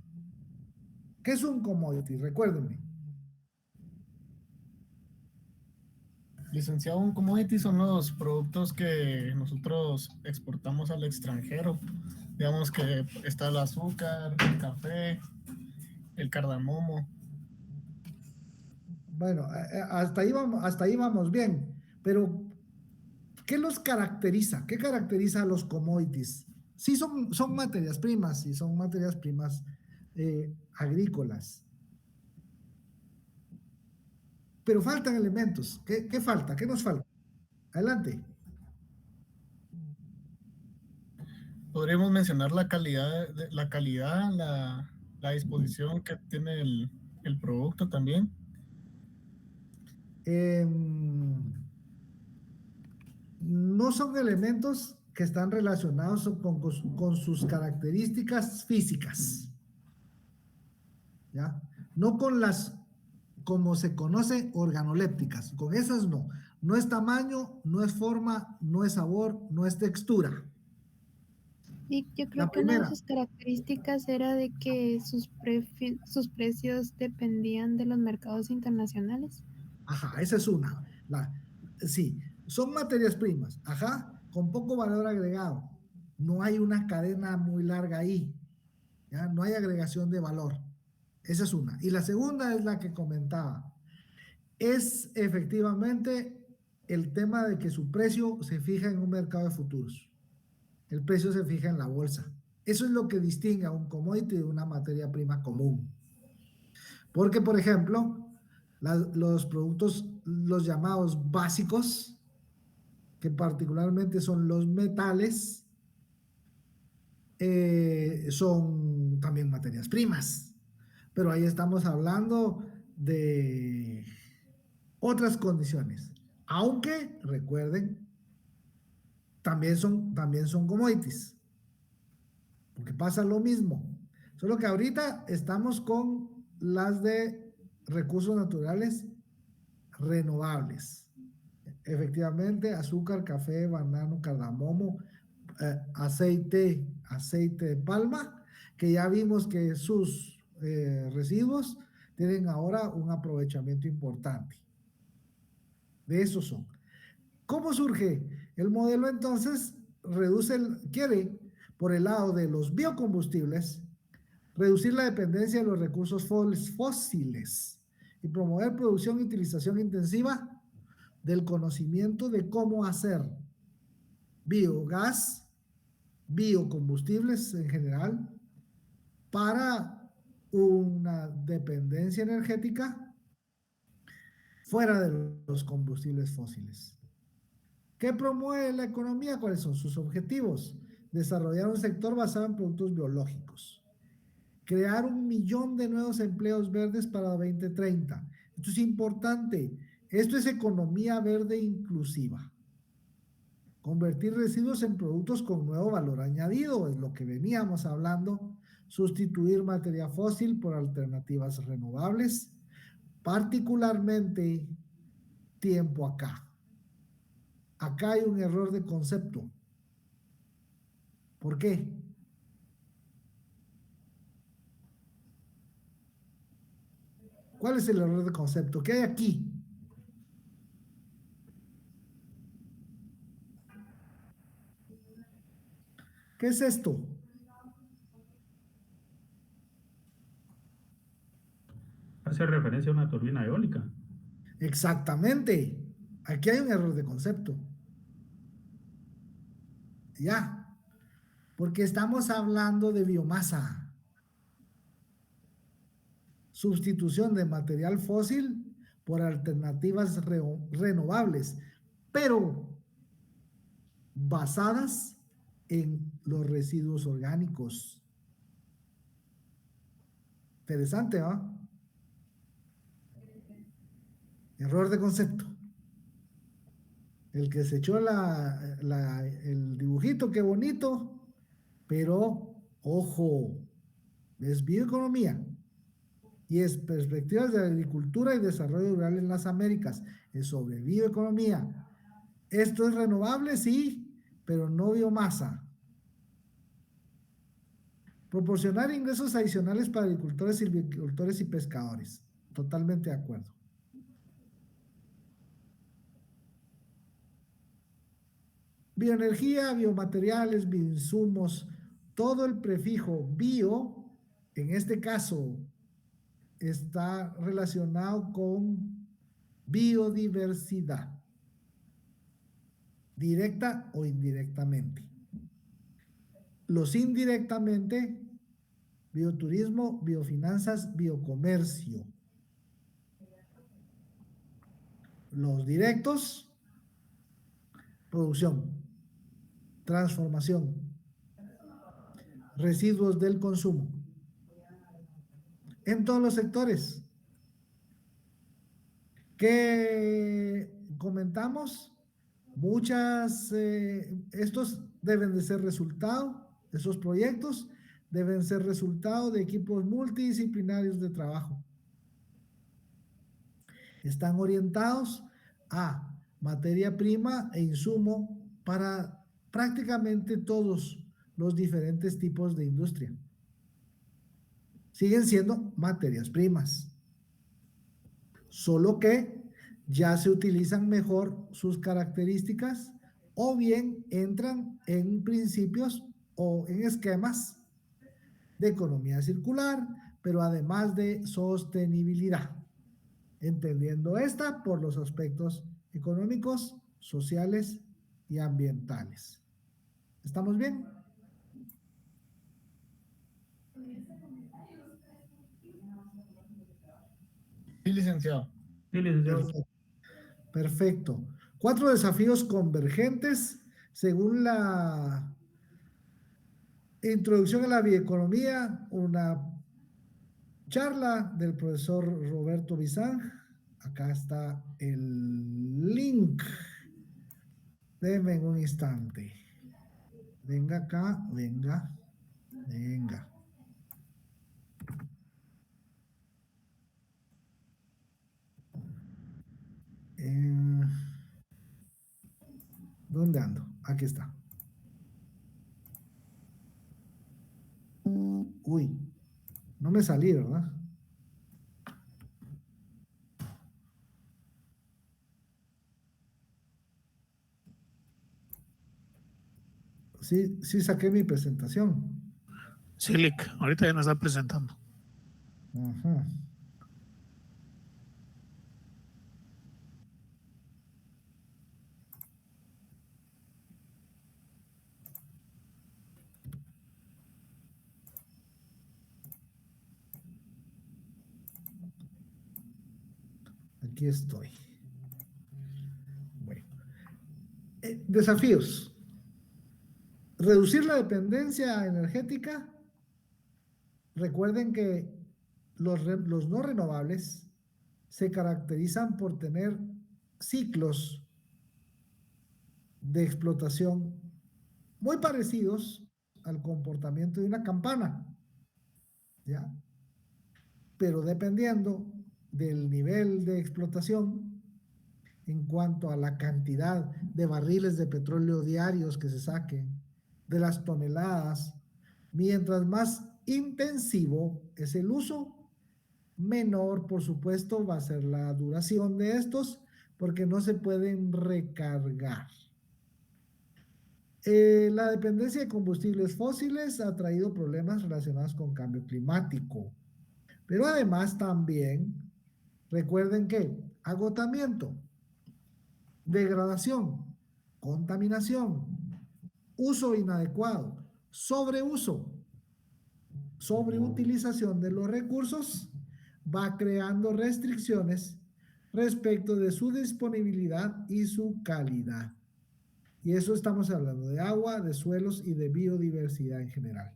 ¿Qué es un commodity? Recuérdenme. Licenciado, un commodity son los productos que nosotros exportamos al extranjero. Digamos que está el azúcar, el café, el cardamomo. Bueno, hasta ahí vamos bien, pero ¿qué los caracteriza? ¿Qué caracteriza a los commodities? Sí, son materias primas, sí, son materias primas agrícolas, pero faltan elementos. ¿Qué falta? ¿Qué nos falta? Adelante. Podríamos mencionar la disposición que tiene el producto también. Eh, no son elementos que están relacionados con sus características físicas, ¿ya? No con las, como se conoce, organolépticas, con esas no. No es tamaño, no es forma, no es sabor, no es textura. Y yo La creo que una de primera, sus características era de que sus precios dependían de los mercados internacionales. ajá, esa es una. Sí, son materias primas, ajá, con poco valor agregado. No hay una cadena muy larga ahí, ¿ya? No hay agregación de valor. Esa es una. Y la segunda es la que comentaba. Es efectivamente el tema de que su precio se fija en un mercado de futuros. El precio se fija en la bolsa. Eso es lo que distingue a un commodity de una materia prima común. Porque, por ejemplo, los productos, los llamados básicos, que particularmente son los metales, son también materias primas. Pero ahí estamos hablando de otras condiciones. Aunque, recuerden, también son commodities. Porque pasa lo mismo. Solo que ahorita estamos con las de recursos naturales renovables. Efectivamente, azúcar, café, banano, cardamomo, aceite de palma, que ya vimos que sus residuos tienen ahora un aprovechamiento importante. De esos son. ¿Cómo surge? El modelo entonces quiere, por el lado de los biocombustibles, reducir la dependencia de los recursos fósiles y promover producción y utilización intensiva del conocimiento de cómo hacer biogás, biocombustibles en general, para una dependencia energética fuera de los combustibles fósiles. ¿Qué promueve la economía? ¿Cuáles son sus objetivos? Desarrollar un sector basado en productos biológicos. Crear 1.000.000 de nuevos empleos verdes para 2030. Esto es importante. Esto es economía verde inclusiva. Convertir residuos en productos con nuevo valor añadido, es lo que veníamos hablando. Sustituir materia fósil por alternativas renovables, particularmente tiempo acá. Acá hay un error de concepto. ¿Por qué? ¿Cuál es el error de concepto? ¿Qué hay aquí? ¿Qué es esto? Hace referencia a una turbina eólica. Exactamente. Aquí hay un error de concepto. Ya. Porque estamos hablando de biomasa. Sustitución de material fósil por alternativas renovables, pero basadas en los residuos orgánicos. Interesante, ¿va? Error de concepto. El que se echó el dibujito, qué bonito, pero ojo, es bioeconomía y es perspectivas de agricultura y desarrollo rural en las Américas. Es sobre bioeconomía. Esto es renovable, sí, pero no biomasa. Proporcionar ingresos adicionales para agricultores, silvicultores y pescadores. Totalmente de acuerdo. Bioenergía, biomateriales, bioinsumos, todo el prefijo bio, en este caso, está relacionado con biodiversidad, directa o indirectamente. Los indirectamente, bioturismo, biofinanzas, biocomercio. Los directos, producción, transformación, residuos del consumo. En todos los sectores. ¿Qué comentamos? Estos deben de ser resultado, esos proyectos deben ser resultado de equipos multidisciplinarios de trabajo. Están orientados a materia prima e insumo para prácticamente todos los diferentes tipos de industria. Siguen siendo materias primas, solo que ya se utilizan mejor sus características o bien entran en principios o en esquemas de economía circular, pero además de sostenibilidad, entendiendo esta por los aspectos económicos, sociales y ambientales. ¿Estamos bien? Sí, licenciado. Sí, licenciado. Perfecto. Perfecto. 4 desafíos convergentes según la introducción a la bioeconomía, una charla del profesor Roberto Bizán. Acá está el link. Denme un instante. Venga acá, venga. ¿Dónde ando? Aquí está. Uy, no me salí, ¿verdad? Sí saqué mi presentación. Sí, Lick, ahorita ya nos está presentando. Ajá. Aquí estoy. Bueno. Desafíos. Reducir la dependencia energética. Recuerden que los no renovables se caracterizan por tener ciclos de explotación muy parecidos al comportamiento de una campana, ¿ya? Pero dependiendo del nivel de explotación, en cuanto a la cantidad de barriles de petróleo diarios que se saquen, de las toneladas, mientras más intensivo es el uso, menor, por supuesto, va a ser la duración de estos, porque no se pueden recargar. La dependencia de combustibles fósiles ha traído problemas relacionados con cambio climático, pero además también recuerden que agotamiento, degradación, contaminación, uso inadecuado, sobreutilización de los recursos va creando restricciones respecto de su disponibilidad y su calidad. Y eso estamos hablando de agua, de suelos y de biodiversidad en general.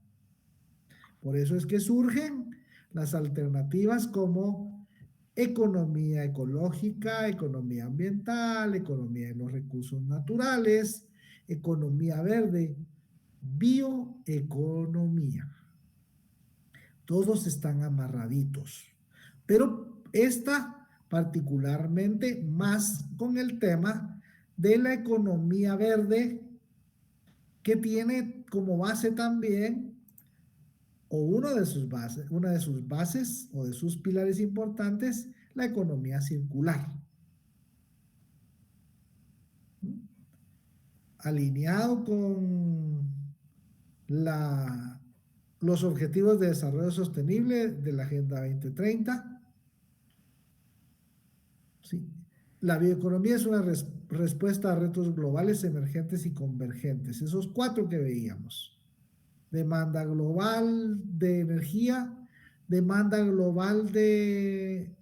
Por eso es que surgen las alternativas como economía ecológica, economía ambiental, economía de los recursos naturales, economía verde, bioeconomía. Todos están amarraditos, pero esta particularmente más con el tema de la economía verde, que tiene como base también, o una de sus bases o de sus pilares importantes, la economía circular. Alineado con los objetivos de desarrollo sostenible de la Agenda 2030. ¿Sí? La bioeconomía es una respuesta a retos globales, emergentes y convergentes. Esos 4 que veíamos. Demanda global de energía, demanda global de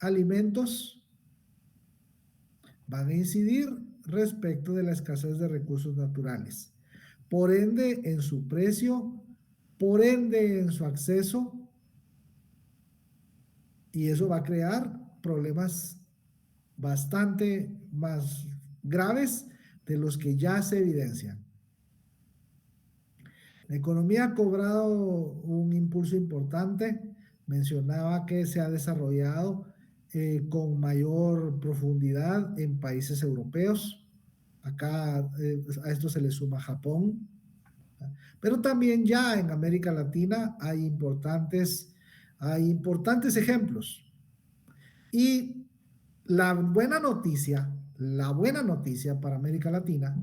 alimentos, van a incidir respecto de la escasez de recursos naturales. Por ende, en su precio, por ende, en su acceso, y eso va a crear problemas bastante más graves de los que ya se evidencian. La economía ha cobrado un impulso importante. Mencionaba que se ha desarrollado con mayor profundidad en países europeos. Acá a esto se le suma Japón. Pero también ya en América Latina hay importantes ejemplos. Y la buena noticia para América Latina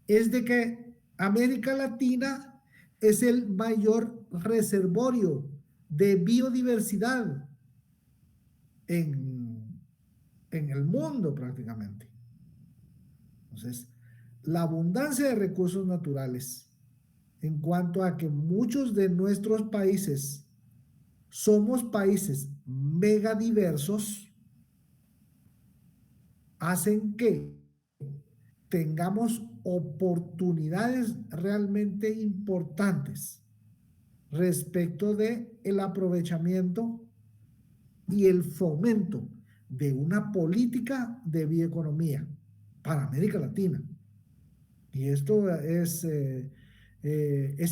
es de que América Latina es el mayor reservorio de biodiversidad en el mundo prácticamente. Entonces, la abundancia de recursos naturales, en cuanto a que muchos de nuestros países somos países megadiversos, hacen que tengamos oportunidades realmente importantes respecto de el aprovechamiento y el fomento de una política de bioeconomía para América Latina. Y esto es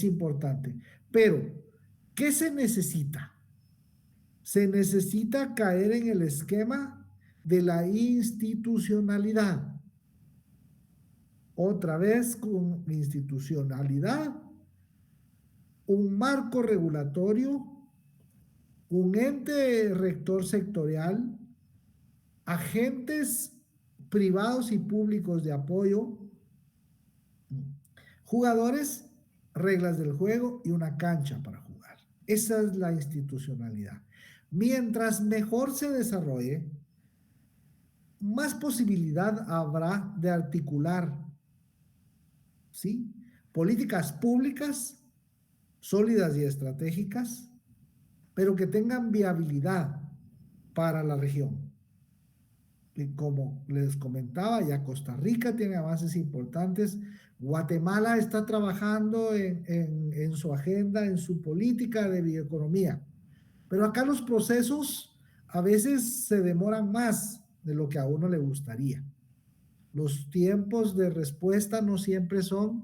importante. Pero, ¿qué se necesita? Se necesita caer en el esquema de la institucionalidad. Otra vez con institucionalidad, un marco regulatorio, un ente rector sectorial, agentes privados y públicos de apoyo, jugadores, reglas del juego y una cancha para jugar. Esa es la institucionalidad. Mientras mejor se desarrolle, más posibilidad habrá de articular, ¿sí?, políticas públicas sólidas y estratégicas, pero que tengan viabilidad para la región. Y como les comentaba, ya Costa Rica tiene avances importantes. Guatemala está trabajando en su agenda, en su política de bioeconomía. Pero acá los procesos a veces se demoran más de lo que a uno le gustaría. Los tiempos de respuesta no siempre son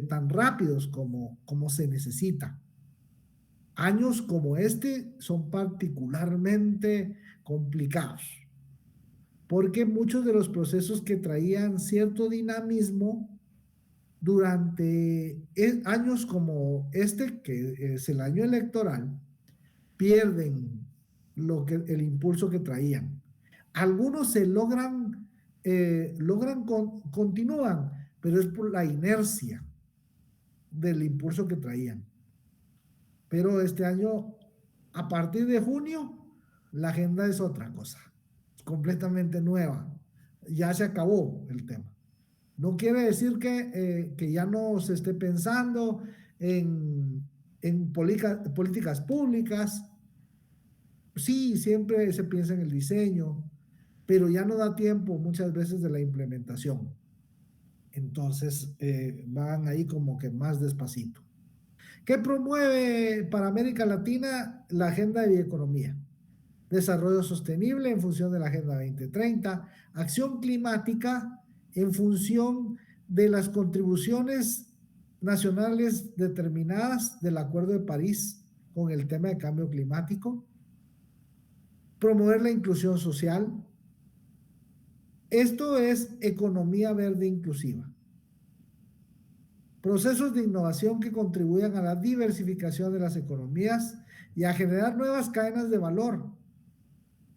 tan rápidos como se necesita. Años como este son particularmente complicados, porque muchos de los procesos que traían cierto dinamismo durante años como este, que es el año electoral, pierden el impulso que traían. Algunos se continúan, pero es por la inercia del impulso que traían. Pero este año, a partir de junio, la agenda es otra cosa, es completamente nueva. Ya se acabó el tema. No quiere decir que ya no se esté pensando en políticas públicas. Sí, siempre se piensa en el diseño, pero ya no da tiempo muchas veces de la implementación. Entonces van ahí como que más despacito. ¿Qué promueve para América Latina la Agenda de Bioeconomía? Desarrollo sostenible en función de la Agenda 2030, acción climática en función de las contribuciones nacionales determinadas del Acuerdo de París con el tema de cambio climático, promover la inclusión social. Esto es economía verde inclusiva. Procesos de innovación que contribuyan a la diversificación de las economías y a generar nuevas cadenas de valor.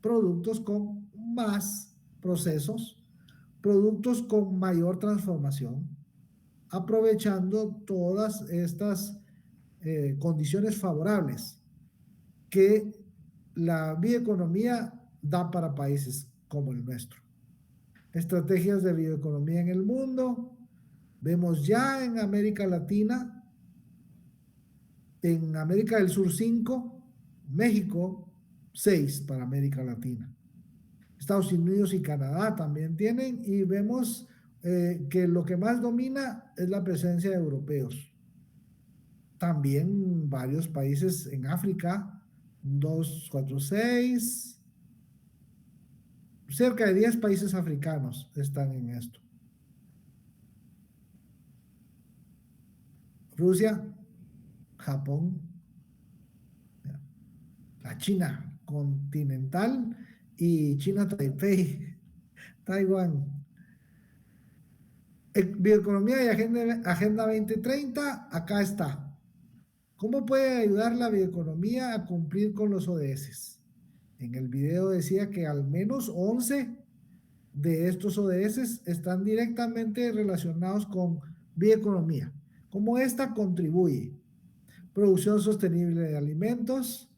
Productos con más procesos, productos con mayor transformación, aprovechando todas estas condiciones favorables que la bioeconomía da para países como el nuestro. Estrategias de bioeconomía en el mundo. Vemos ya en América Latina, en América del Sur 5, México 6 para América Latina. Estados Unidos y Canadá también tienen, y vemos que lo que más domina es la presencia de europeos. También varios países en África, 2, 4, 6, cerca de 10 países africanos están en esto. Rusia, Japón, la China continental y China Taipei, Taiwán. Bioeconomía y Agenda 2030, acá está. ¿Cómo puede ayudar la bioeconomía a cumplir con los ODS? En el video decía que al menos 11 de estos ODS están directamente relacionados con bioeconomía. ¿Cómo esta contribuye? Producción sostenible de alimentos,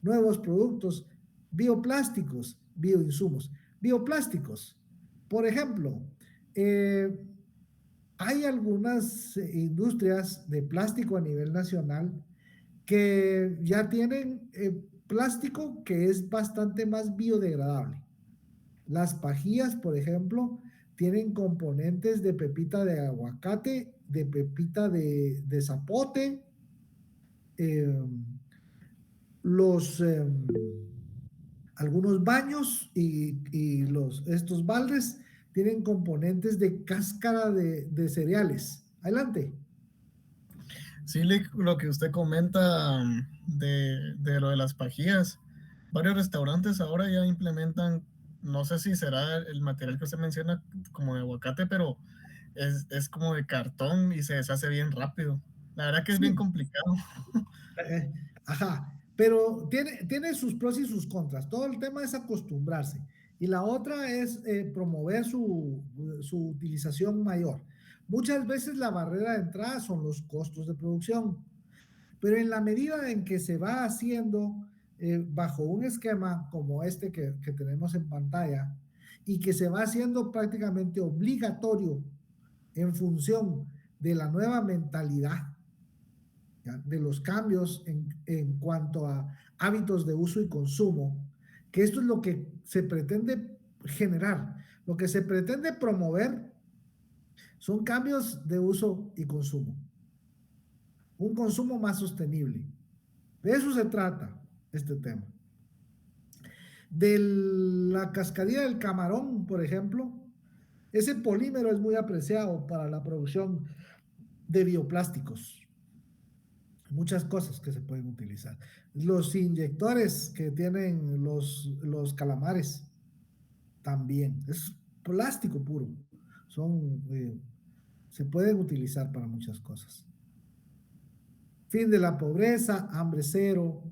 nuevos productos, bioplásticos, bioinsumos. Bioplásticos, por ejemplo, hay algunas industrias de plástico a nivel nacional que ya tienen plástico que es bastante más biodegradable. Las pajillas, por ejemplo, tienen componentes de pepita de aguacate, de pepita de zapote, algunos baños y estos baldes tienen componentes de cáscara de cereales. Adelante. Sí, lo que usted comenta de lo de las pajillas, varios restaurantes ahora ya implementan, no sé si será el material que usted menciona como de aguacate, pero es como de cartón y se deshace bien rápido. La verdad que es bien complicado. Ajá, pero tiene sus pros y sus contras. Todo el tema es acostumbrarse. Y la otra es promover su utilización mayor. Muchas veces la barrera de entrada son los costos de producción, pero en la medida en que se va haciendo bajo un esquema como este que tenemos en pantalla y que se va haciendo prácticamente obligatorio en función de la nueva mentalidad, ¿ya? De los cambios en cuanto a hábitos de uso y consumo, que esto es lo que se pretende generar, lo que se pretende promover son cambios de uso y consumo, un consumo más sostenible. De eso se trata este tema. De la cascadilla del Camarón, por ejemplo, Ese polímero es muy apreciado para la producción de bioplásticos. Muchas cosas que se pueden utilizar. Los inyectores que tienen los calamares también. Es plástico puro. Son, se pueden utilizar para muchas cosas. Fin de la pobreza, hambre cero,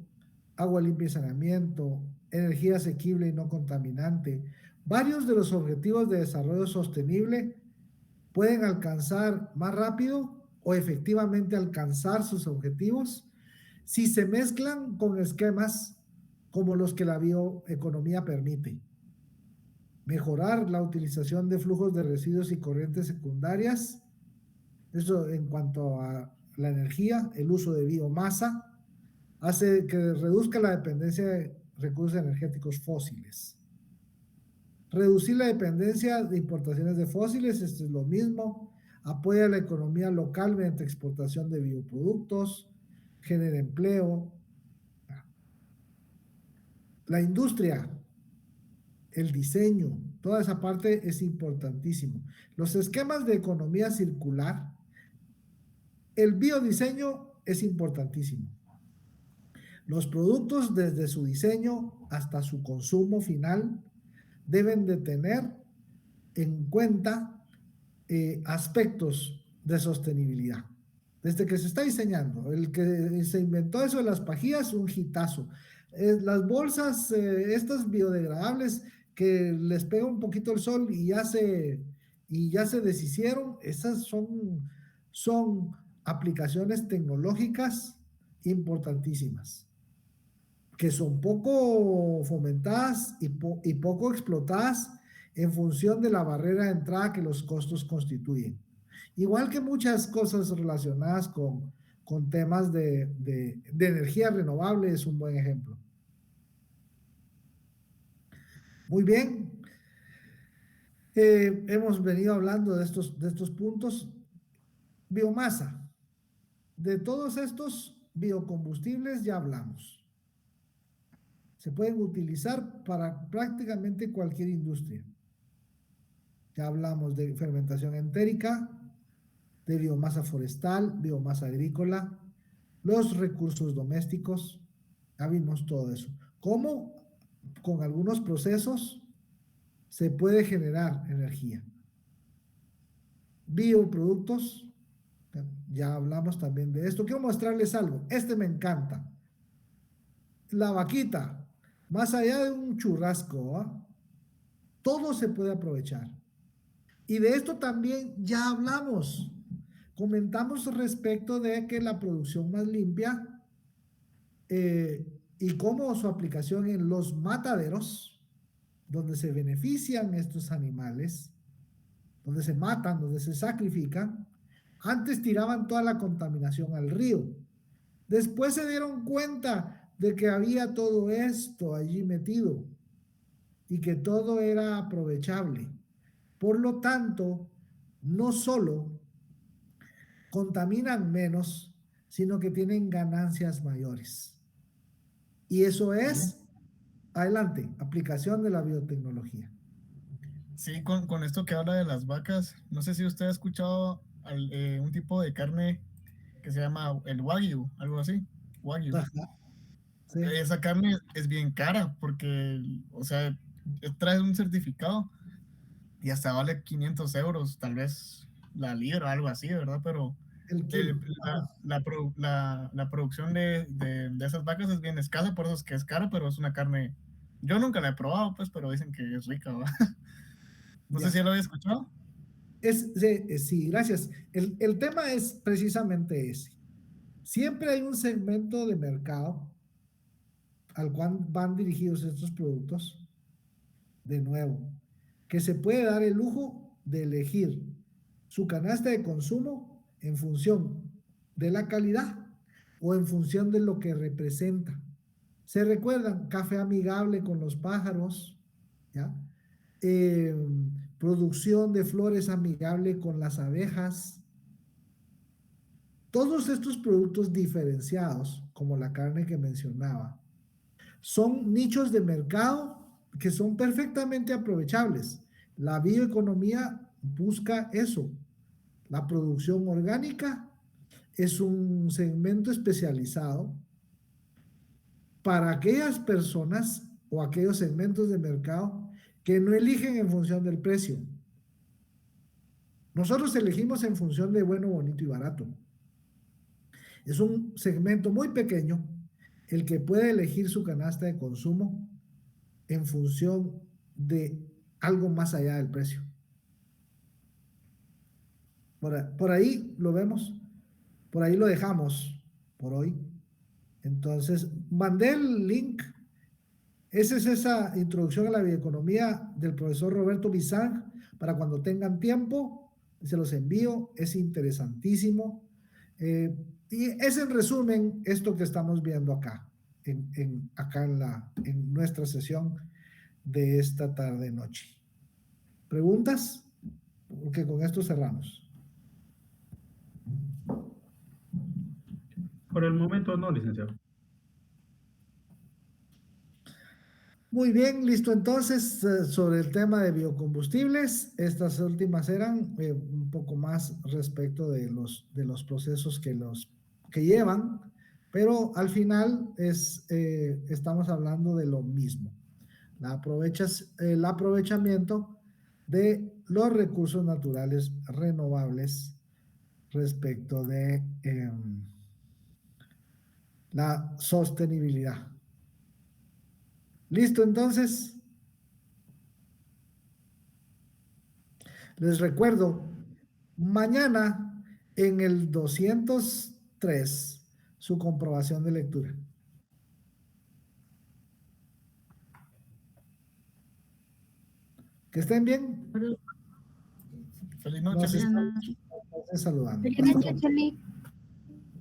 agua limpia y saneamiento, energía asequible y no contaminante. Varios de los objetivos de desarrollo sostenible pueden alcanzar más rápido o efectivamente alcanzar sus objetivos si se mezclan con esquemas como los que la bioeconomía permite. Mejorar la utilización de flujos de residuos y corrientes secundarias, eso en cuanto a la energía, el uso de biomasa, hace que reduzca la dependencia de recursos energéticos fósiles. Reducir la dependencia de importaciones de fósiles, esto es lo mismo. Apoya la economía local mediante exportación de bioproductos, genera empleo. La industria, el diseño, toda esa parte es importantísimo. Los esquemas de economía circular, el biodiseño es importantísimo. Los productos desde su diseño hasta su consumo final deben de tener en cuenta aspectos de sostenibilidad. Desde que se está diseñando, el que se inventó eso de las pajillas, un hitazo. Las bolsas, estas biodegradables que les pega un poquito el sol y ya se deshicieron, esas son aplicaciones tecnológicas importantísimas, que son poco fomentadas y poco explotadas en función de la barrera de entrada que los costos constituyen. Igual que muchas cosas relacionadas con temas de energía renovable es un buen ejemplo. Muy bien. Hemos venido hablando de estos puntos. Biomasa. De todos estos biocombustibles ya hablamos. Se pueden utilizar para prácticamente cualquier industria. Ya hablamos de fermentación entérica, de biomasa forestal, biomasa agrícola, los recursos domésticos, ya vimos todo eso. ¿Cómo? Con algunos procesos se puede generar energía. Bioproductos, ya hablamos también de esto. Quiero mostrarles algo, este me encanta. La vaquita, más allá de un churrasco, ¿eh? Todo se puede aprovechar. Y de esto también ya hablamos. Comentamos respecto de que la producción más limpia y cómo su aplicación en los mataderos, donde se benefician estos animales, donde se matan, donde se sacrifican, antes tiraban toda la contaminación al río. Después se dieron cuenta de que había todo esto allí metido y que todo era aprovechable. Por lo tanto, no solo contaminan menos, sino que tienen ganancias mayores. Y eso es, adelante, aplicación de la biotecnología. Sí, con esto que habla de las vacas, no sé si usted ha escuchado un tipo de carne que se llama el Wagyu, algo así, Wagyu. Ajá, sí. Esa carne es bien cara porque, o sea, trae un certificado y hasta vale 500 euros, tal vez la libra, algo así, ¿verdad? Pero El kilo. la producción de esas vacas es bien escasa, por eso es que es cara, pero es una carne, yo nunca la he probado, pues, pero dicen que es rica, ¿verdad? No sé Ya. si ya lo había escuchado. Sí, gracias. El tema es precisamente ese. Siempre hay un segmento de mercado al cual van dirigidos estos productos, de nuevo, que se puede dar el lujo de elegir su canasta de consumo en función de la calidad o en función de lo que representa. ¿Se recuerdan? Café amigable con los pájaros, ¿ya? Producción de flores amigable con las abejas. Todos estos productos diferenciados, como la carne que mencionaba, son nichos de mercado que son perfectamente aprovechables. La bioeconomía busca eso. La producción orgánica es un segmento especializado para aquellas personas o aquellos segmentos de mercado que no eligen en función del precio. Nosotros elegimos en función de bueno, bonito y barato. Es un segmento muy pequeño el que puede elegir su canasta de consumo en función de algo más allá del precio. Por ahí lo vemos, por ahí lo dejamos por hoy. Entonces, mandé el link. Esa es esa introducción a la bioeconomía del profesor Roberto Bizán, para cuando tengan tiempo, se los envío, es interesantísimo. Y es en resumen esto que estamos viendo acá, en nuestra sesión de esta tarde-noche. ¿Preguntas? Porque con esto cerramos. Por el momento no, licenciado. Muy bien, listo. Entonces, sobre el tema de biocombustibles, estas últimas eran un poco más respecto de los procesos que llevan, pero al final estamos hablando de lo mismo. El aprovechamiento de los recursos naturales renovables respecto de la sostenibilidad. Listo, entonces. Les recuerdo, mañana en el 203, su comprobación de lectura. Que estén bien. Feliz noche. Nos estamos saludando. Feliz noche, Charlie.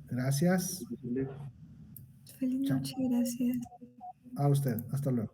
Gracias. Feliz Chao. noche, gracias. A usted. Hasta luego.